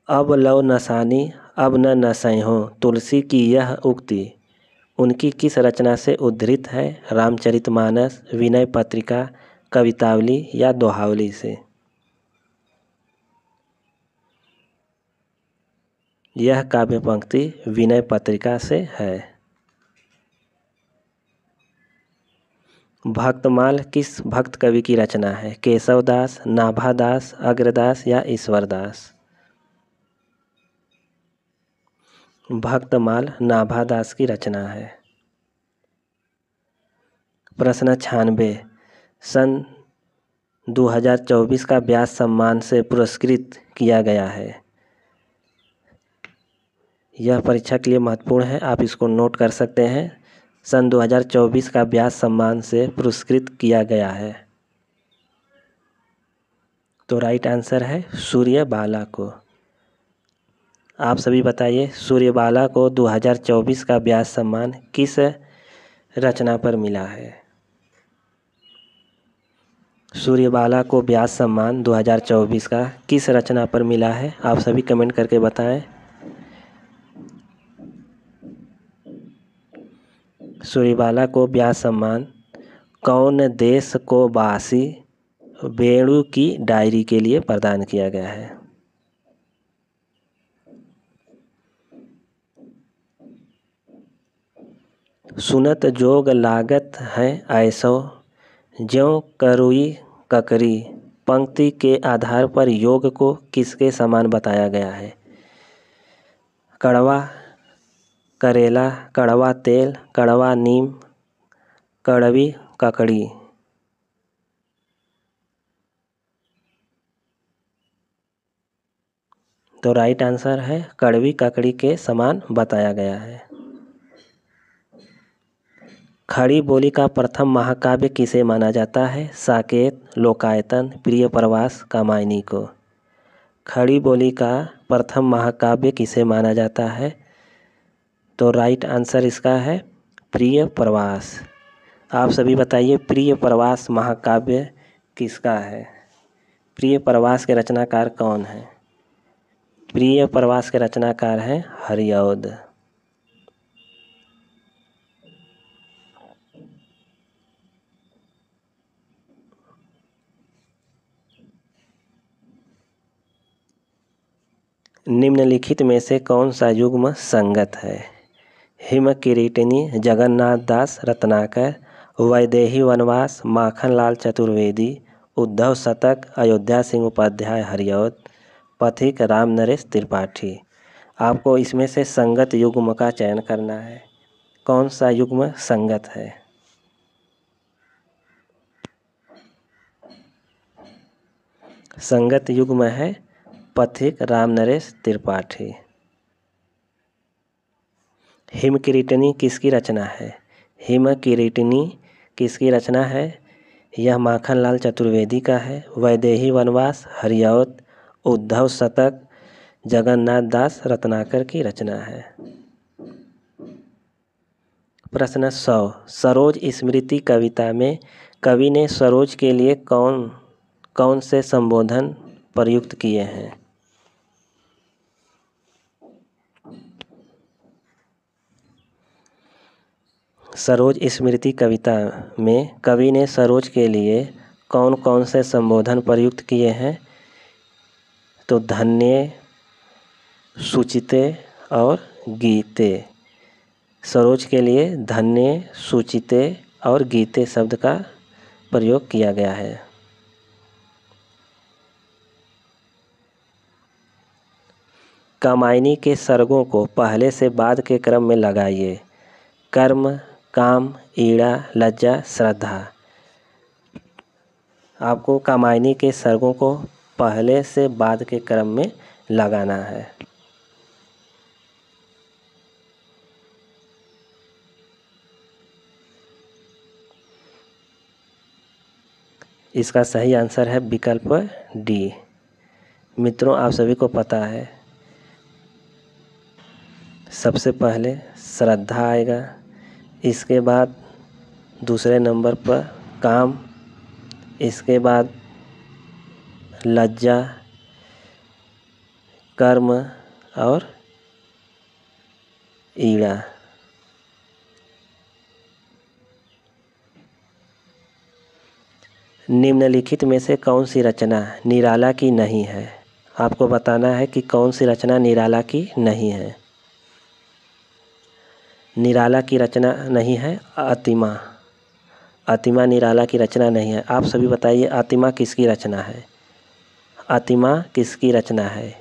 अब लो नसानी अब न नसै हो, तुलसी की यह उक्ति उनकी किस रचना से उद्धृत है? रामचरितमानस, विनय पत्रिका, कवितावली या दोहावली से? यह काव्य पंक्ति विनय पत्रिका से है। भक्तमाल किस भक्त कवि की रचना है? केशवदास, नाभादास, अग्रदास या ईश्वरदास? भक्तमाल नाभादास की रचना है। प्रश्न 96, सन 2024 का व्यास सम्मान से पुरस्कृत किया गया है। यह परीक्षा के लिए महत्वपूर्ण है, आप इसको नोट कर सकते हैं। सन 2024 का व्यास सम्मान से पुरस्कृत किया गया है। तो राइट आंसर है सूर्यबाला को। आप सभी बताइए, सूर्यबाला को 2024 का व्यास सम्मान किस रचना पर मिला है? सूर्यबाला को व्यास सम्मान 2024 का किस रचना पर मिला है? आप सभी कमेंट करके बताएं। सूर्यबाला को व्यास सम्मान कौन देश को बासी वेणु की डायरी के लिए प्रदान किया गया है? सुनत जोग लागत है ऐसो, ज्यों करुई ककरी। पंक्ति के आधार पर योग को किसके समान बताया गया है? कड़वा करेला, कड़वा तेल, कड़वा नीम, कड़वी ककड़ी। तो राइट आंसर है कड़वी ककड़ी के समान बताया गया है। खड़ी बोली का प्रथम महाकाव्य किसे माना जाता है? साकेत, लोकायतन, प्रिय प्रवास, कामायनी को? खड़ी बोली का प्रथम महाकाव्य किसे माना जाता है? तो राइट आंसर इसका है प्रिय प्रवास। आप सभी बताइए, प्रिय प्रवास महाकाव्य किसका है? प्रिय प्रवास के रचनाकार कौन है? प्रिय प्रवास के रचनाकार हैं हरिऔध। निम्नलिखित में से कौन सा युग्म संगत है? हिम किरीटिनी, जगन्नाथ दास रत्नाकर, वैदेही वनवास, माखनलाल चतुर्वेदी, उद्धव शतक, अयोध्या सिंह उपाध्याय हरिऔध, पथिक राम नरेश त्रिपाठी। आपको इसमें से संगत युग्म का चयन करना है। कौन सा युग्म संगत है? संगत युग्म है पथिक रामनरेश त्रिपाठी। हिमकिरीटिनी किसकी रचना है? हिमकिरीटिनी किसकी रचना है? यह माखनलाल चतुर्वेदी का है। वैदेही वनवास, हरिऔध, उद्धव शतक, जगन्नाथ दास रत्नाकर की रचना है। प्रश्न 100। सरोज स्मृति कविता में कवि ने सरोज के लिए कौन कौन से संबोधन प्रयुक्त किए हैं? सरोज स्मृति कविता में कवि ने सरोज के लिए कौन कौन से संबोधन प्रयुक्त किए हैं? तो धन्य, सुचिते और गीते। सरोज के लिए धन्य, सुचिते और गीते शब्द का प्रयोग किया गया है। कामायनी के सर्गों को पहले से बाद के क्रम में लगाइए। कर्म, काम, ईड़ा, लज्जा, श्रद्धा। आपको कामायनी के सर्गों को पहले से बाद के क्रम में लगाना है। इसका सही आंसर है विकल्प डी। मित्रों, आप सभी को पता है सबसे पहले श्रद्धा आएगा, इसके बाद दूसरे नंबर पर काम, इसके बाद लज्जा, कर्म और ईड़ा। निम्नलिखित में से कौन सी रचना निराला की नहीं है? आपको बताना है कि कौन सी रचना निराला की नहीं है। निराला की रचना नहीं है आतिमा। आतिमा निराला की रचना नहीं है। आप सभी बताइए आतिमा किसकी रचना है? आतिमा किसकी रचना है?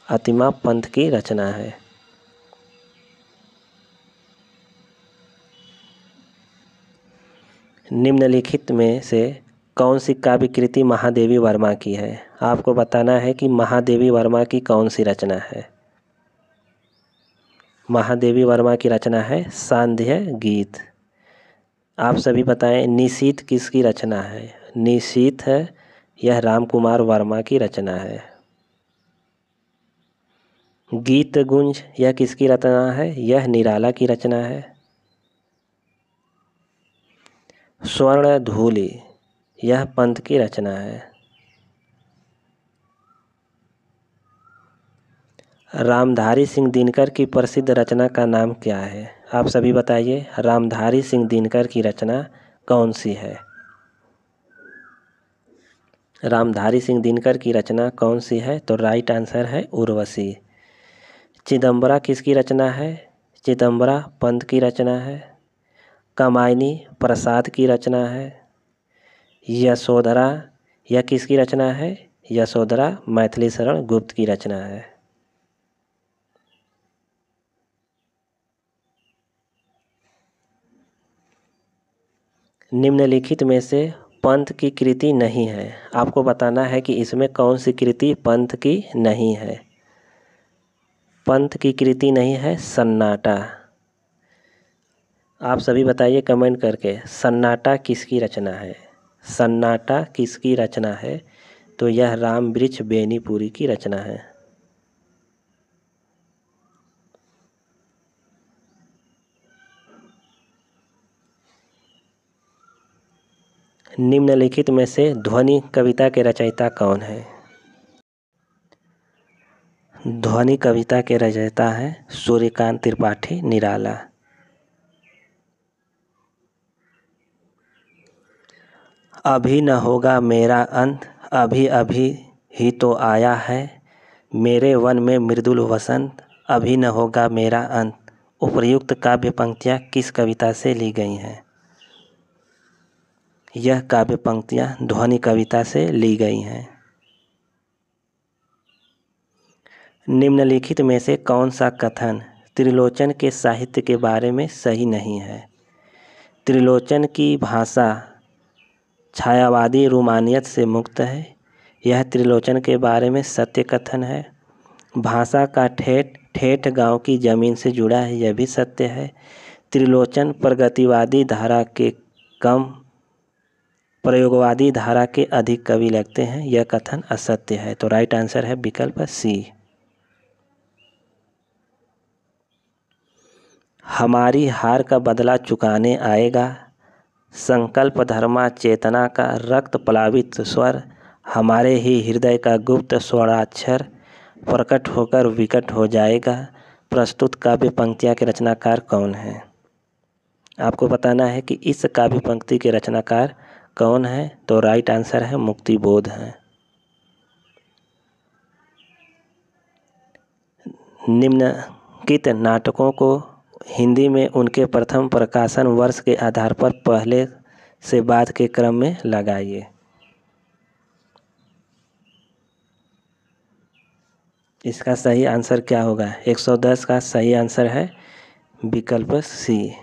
आतिमा पंत की रचना है। निम्नलिखित में से कौन सी काव्य कृति महादेवी वर्मा की है? आपको बताना है कि महादेवी वर्मा की कौन सी रचना है। महादेवी वर्मा की रचना है सांध्य गीत। आप सभी बताएं निशीथ किसकी रचना है? निशीथ है, यह राम कुमार वर्मा की रचना है। गीत गुंज यह किसकी रचना है? यह निराला की रचना है। स्वर्ण धूलि यह पंत की रचना है। रामधारी सिंह दिनकर की प्रसिद्ध रचना का नाम क्या है? आप सभी बताइए रामधारी सिंह दिनकर की रचना कौन सी है? रामधारी सिंह दिनकर की रचना कौन सी है? तो राइट आंसर है उर्वशी। चिदंबरा किसकी रचना है? चिदंबरा पंत की रचना है। कामायनी प्रसाद की रचना है। यशोधरा यह किसकी रचना है? यशोधरा मैथिली शरण गुप्त की रचना है। निम्नलिखित में से पंत की कृति नहीं है। आपको बताना है कि इसमें कौन सी कृति पंत की नहीं है। पंत की कृति नहीं है सन्नाटा। आप सभी बताइए कमेंट करके सन्नाटा किसकी रचना है? सन्नाटा किसकी रचना है? तो यह राम वृक्ष बेनीपुरी की रचना है। निम्नलिखित में से ध्वनि कविता के रचयिता कौन है? ध्वनि कविता के रचयिता हैं सूर्यकांत त्रिपाठी निराला। अभी न होगा मेरा अंत, अभी अभी ही तो आया है, मेरे वन में मृदुल वसंत, अभी न होगा मेरा अंत। उपर्युक्त काव्य पंक्तियाँ किस कविता से ली गई हैं? यह काव्य पंक्तियाँ ध्वनि कविता से ली गई हैं। निम्नलिखित में से कौन सा कथन त्रिलोचन के साहित्य के बारे में सही नहीं है? त्रिलोचन की भाषा छायावादी रूमानियत से मुक्त है, यह त्रिलोचन के बारे में सत्य कथन है। भाषा का ठेठ गांव की जमीन से जुड़ा है, यह भी सत्य है। त्रिलोचन प्रगतिवादी धारा के कम प्रयोगवादी धारा के अधिक कवि लगते हैं, यह कथन असत्य है। तो राइट आंसर है विकल्प सी। हमारी हार का बदला चुकाने आएगा, संकल्प धर्मा चेतना का रक्त प्लावित स्वर, हमारे ही हृदय का गुप्त स्वराक्षर प्रकट होकर विकट हो जाएगा। प्रस्तुत काव्य पंक्तियाँ के रचनाकार कौन हैं? आपको बताना है कि इस काव्य पंक्ति के रचनाकार कौन है। तो राइट आंसर है मुक्तिबोध है। निम्नलिखित नाटकों को हिंदी में उनके प्रथम प्रकाशन वर्ष के आधार पर पहले से बाद के क्रम में लगाइए। इसका सही आंसर क्या होगा? 110 का सही आंसर है विकल्प सी।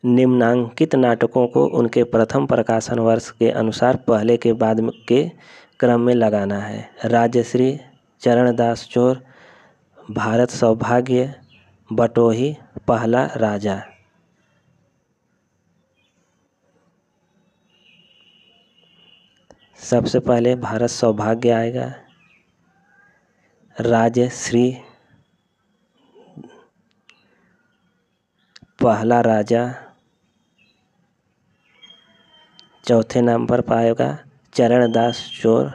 निम्नांकित नाटकों को उनके प्रथम प्रकाशन वर्ष के अनुसार पहले के बाद के क्रम में लगाना है। राजश्री, चरणदास चोर, भारत सौभाग्य, बटोही, पहला राजा। सबसे पहले भारत सौभाग्य आएगा, राजश्री, पहला राजा, चौथे नंबर पर आएगा चरणदास चोर,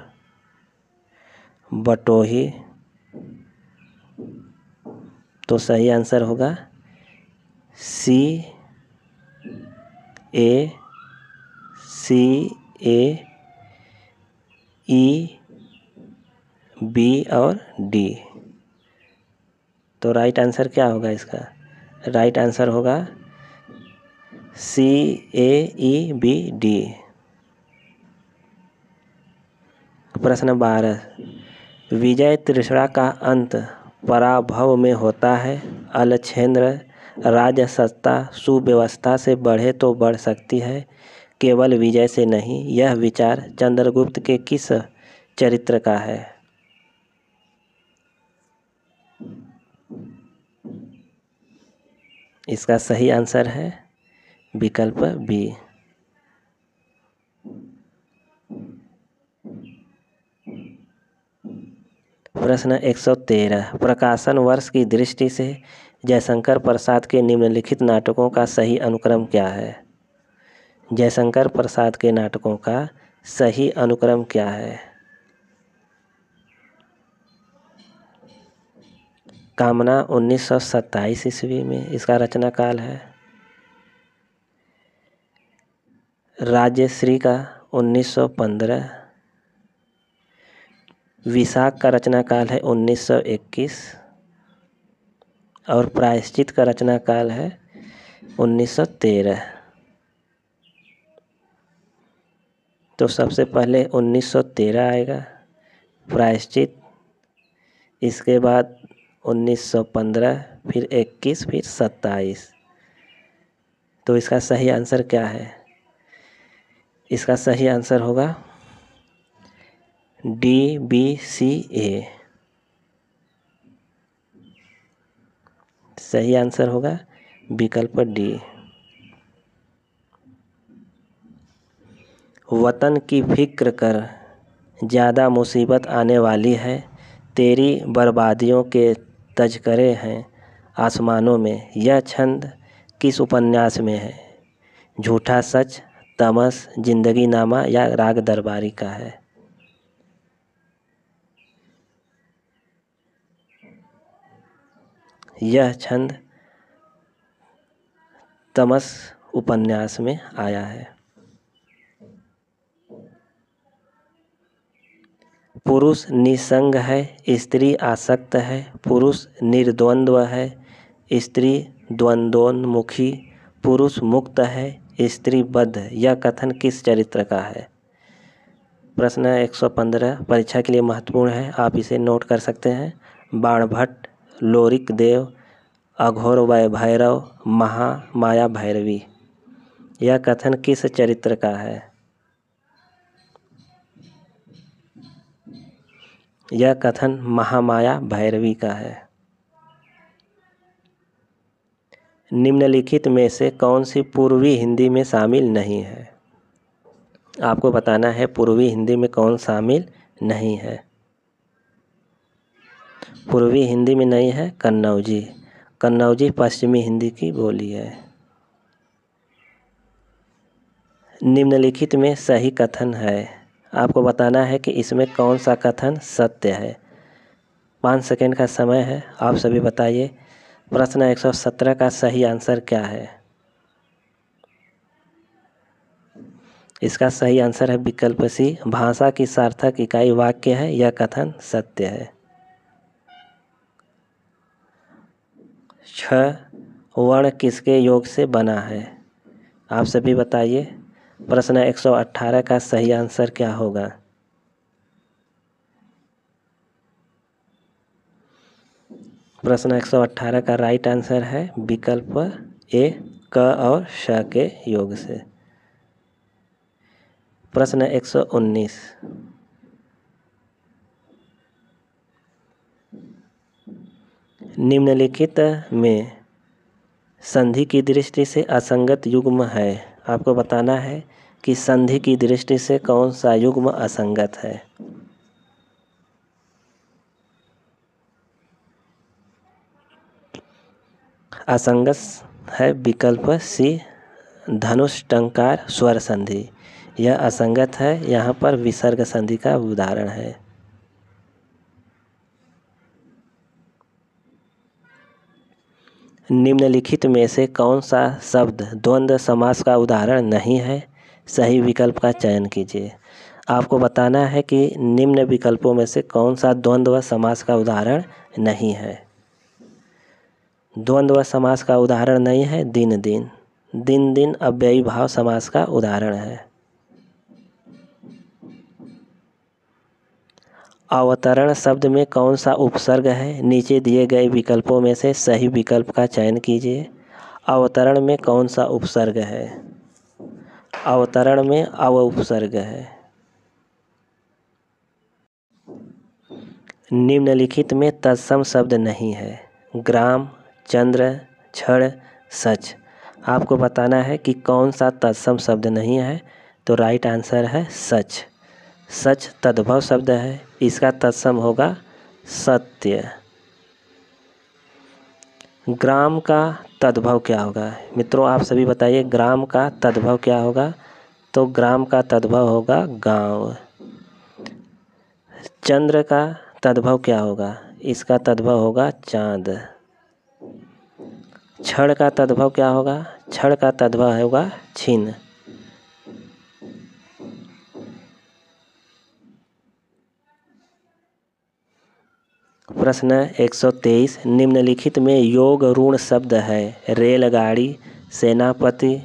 बटोही। तो सही आंसर होगा सी ए ई बी और डी। तो राइट आंसर क्या होगा इसका? राइट आंसर होगा CAEBD। प्रश्न 12, विजय तृष्णा का अंत पराभव में होता है। अलक्षेन्द्र, राजसत्ता सुव्यवस्था से बढ़े तो बढ़ सकती है, केवल विजय से नहीं। यह विचार चंद्रगुप्त के किस चरित्र का है? इसका सही आंसर है विकल्प बी। प्रश्न 113, प्रकाशन वर्ष की दृष्टि से जयशंकर प्रसाद के निम्नलिखित नाटकों का सही अनुक्रम क्या है? जयशंकर प्रसाद के नाटकों का सही अनुक्रम क्या है? कामना 1927 ईस्वी में इसका रचना काल है। राजश्री का 1915, विशाख का रचना काल है 1921 और प्रायश्चित का रचना काल है 1913। तो सबसे पहले 1913 आएगा प्रायश्चित, इसके बाद 1915, फिर 21, फिर 27। तो इसका सही आंसर क्या है? इसका सही आंसर होगा DBCA। सही आंसर होगा विकल्प डी। वतन की फिक्र कर, ज़्यादा मुसीबत आने वाली है, तेरी बर्बादियों के तज़करे हैं आसमानों में। यह छंद किस उपन्यास में है? झूठा सच, तमस, जिंदगी नामा या राग दरबारी का है? यह छंद तमस उपन्यास में आया है। पुरुष निसंग है, स्त्री आसक्त है, पुरुष निर्द्वंद्व है, स्त्री द्वंद्वोन्मुखी, पुरुष मुक्त है, स्त्री बद्ध। यह कथन किस चरित्र का है? प्रश्न 115 परीक्षा के लिए महत्वपूर्ण है, आप इसे नोट कर सकते हैं। बाणभट्ट, लोरिक देव, अघोर भैरव, महामाया भैरवी। यह कथन किस चरित्र का है? यह कथन महामाया भैरवी का है। निम्नलिखित में से कौन सी पूर्वी हिंदी में शामिल नहीं है? आपको बताना है पूर्वी हिंदी में कौन शामिल नहीं है। पूर्वी हिंदी में नहीं है कन्नौजी। कन्नौजी पश्चिमी हिंदी की बोली है। निम्नलिखित में सही कथन है। आपको बताना है कि इसमें कौन सा कथन सत्य है। 5 सेकंड का समय है, आप सभी बताइए। प्रश्न 117 का सही आंसर क्या है? इसका सही आंसर है विकल्प सी, भाषा की सार्थक इकाई वाक्य है, यह कथन सत्य है। 6 वर्ण किसके योग से बना है? आप सभी बताइए। प्रश्न 118 का सही आंसर क्या होगा? प्रश्न 118 का राइट आंसर है विकल्प ए, क और श के योग से। प्रश्न 119 निम्नलिखित में संधि की दृष्टि से असंगत युग्म है। आपको बताना है कि संधि की दृष्टि से कौन सा युग्म असंगत है। असंगत है विकल्प सी, धनुष टंकार स्वर संधि। यह असंगत है, यहाँ पर विसर्ग संधि का उदाहरण है। निम्नलिखित में से कौन सा शब्द द्वंद्व समास का उदाहरण नहीं है? सही विकल्प का चयन कीजिए। आपको बताना है कि निम्न विकल्पों में से कौन सा द्वंद्व समास का उदाहरण नहीं है। द्वंद्व समास का उदाहरण नहीं है दिन दिन। दिन दिन अव्ययी भाव समास का उदाहरण है। अवतरण शब्द में कौन सा उपसर्ग है? नीचे दिए गए विकल्पों में से सही विकल्प का चयन कीजिए। अवतरण में कौन सा उपसर्ग है? अवतरण में अव उपसर्ग है। निम्नलिखित में तत्सम शब्द नहीं है। ग्राम, चंद्र, क्षण, सच। आपको बताना है कि कौन सा तत्सम शब्द नहीं है। तो राइट आंसर है सच। सच तद्भव शब्द है, इसका तत्सम होगा सत्य। ग्राम का तद्भव क्या होगा? मित्रों आप सभी बताइए, ग्राम का तद्भव क्या होगा? तो ग्राम का तद्भव होगा गांव। चंद्र का तद्भव क्या होगा? इसका तद्भव होगा चांद। क्षण का तद्भव क्या होगा? क्षण का तद्भव होगा छिन्न। प्रश्न 123 निम्नलिखित में योग ऋण शब्द है। रेलगाड़ी, सेनापति,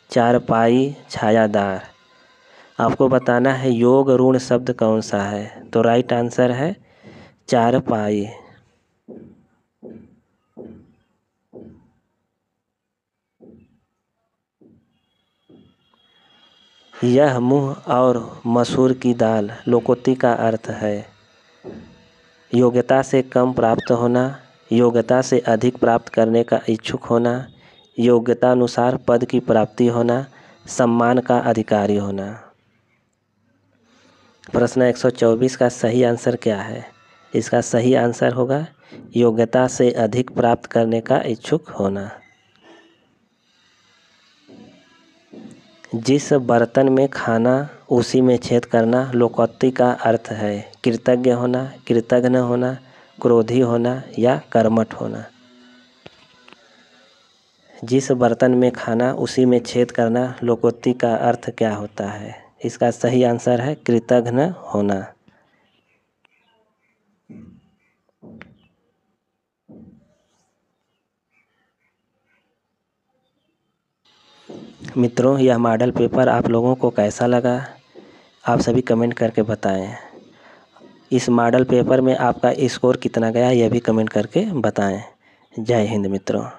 चारपाई, छायादार। आपको बताना है योग ऋण शब्द कौन सा है। तो राइट आंसर है चारपाई। यह मुँह और मसूर की दाल लोकोक्ति का अर्थ है। योग्यता से कम प्राप्त होना, योग्यता से अधिक प्राप्त करने का इच्छुक होना, योग्यता अनुसार पद की प्राप्ति होना, सम्मान का अधिकारी होना। प्रश्न 124 का सही आंसर क्या है? इसका सही आंसर होगा योग्यता से अधिक प्राप्त करने का इच्छुक होना। जिस बर्तन में खाना उसी में छेद करना लोकोक्ति का अर्थ है। कृतज्ञ होना, कृतघ्न होना, क्रोधी होना या कर्मठ होना। जिस बर्तन में खाना उसी में छेद करना लोकोक्ति का अर्थ क्या होता है? इसका सही आंसर है कृतघ्न होना। मित्रों यह मॉडल पेपर आप लोगों को कैसा लगा? आप सभी कमेंट करके बताएं। इस मॉडल पेपर में आपका स्कोर कितना गया यह भी कमेंट करके बताएं। जय हिंद मित्रों।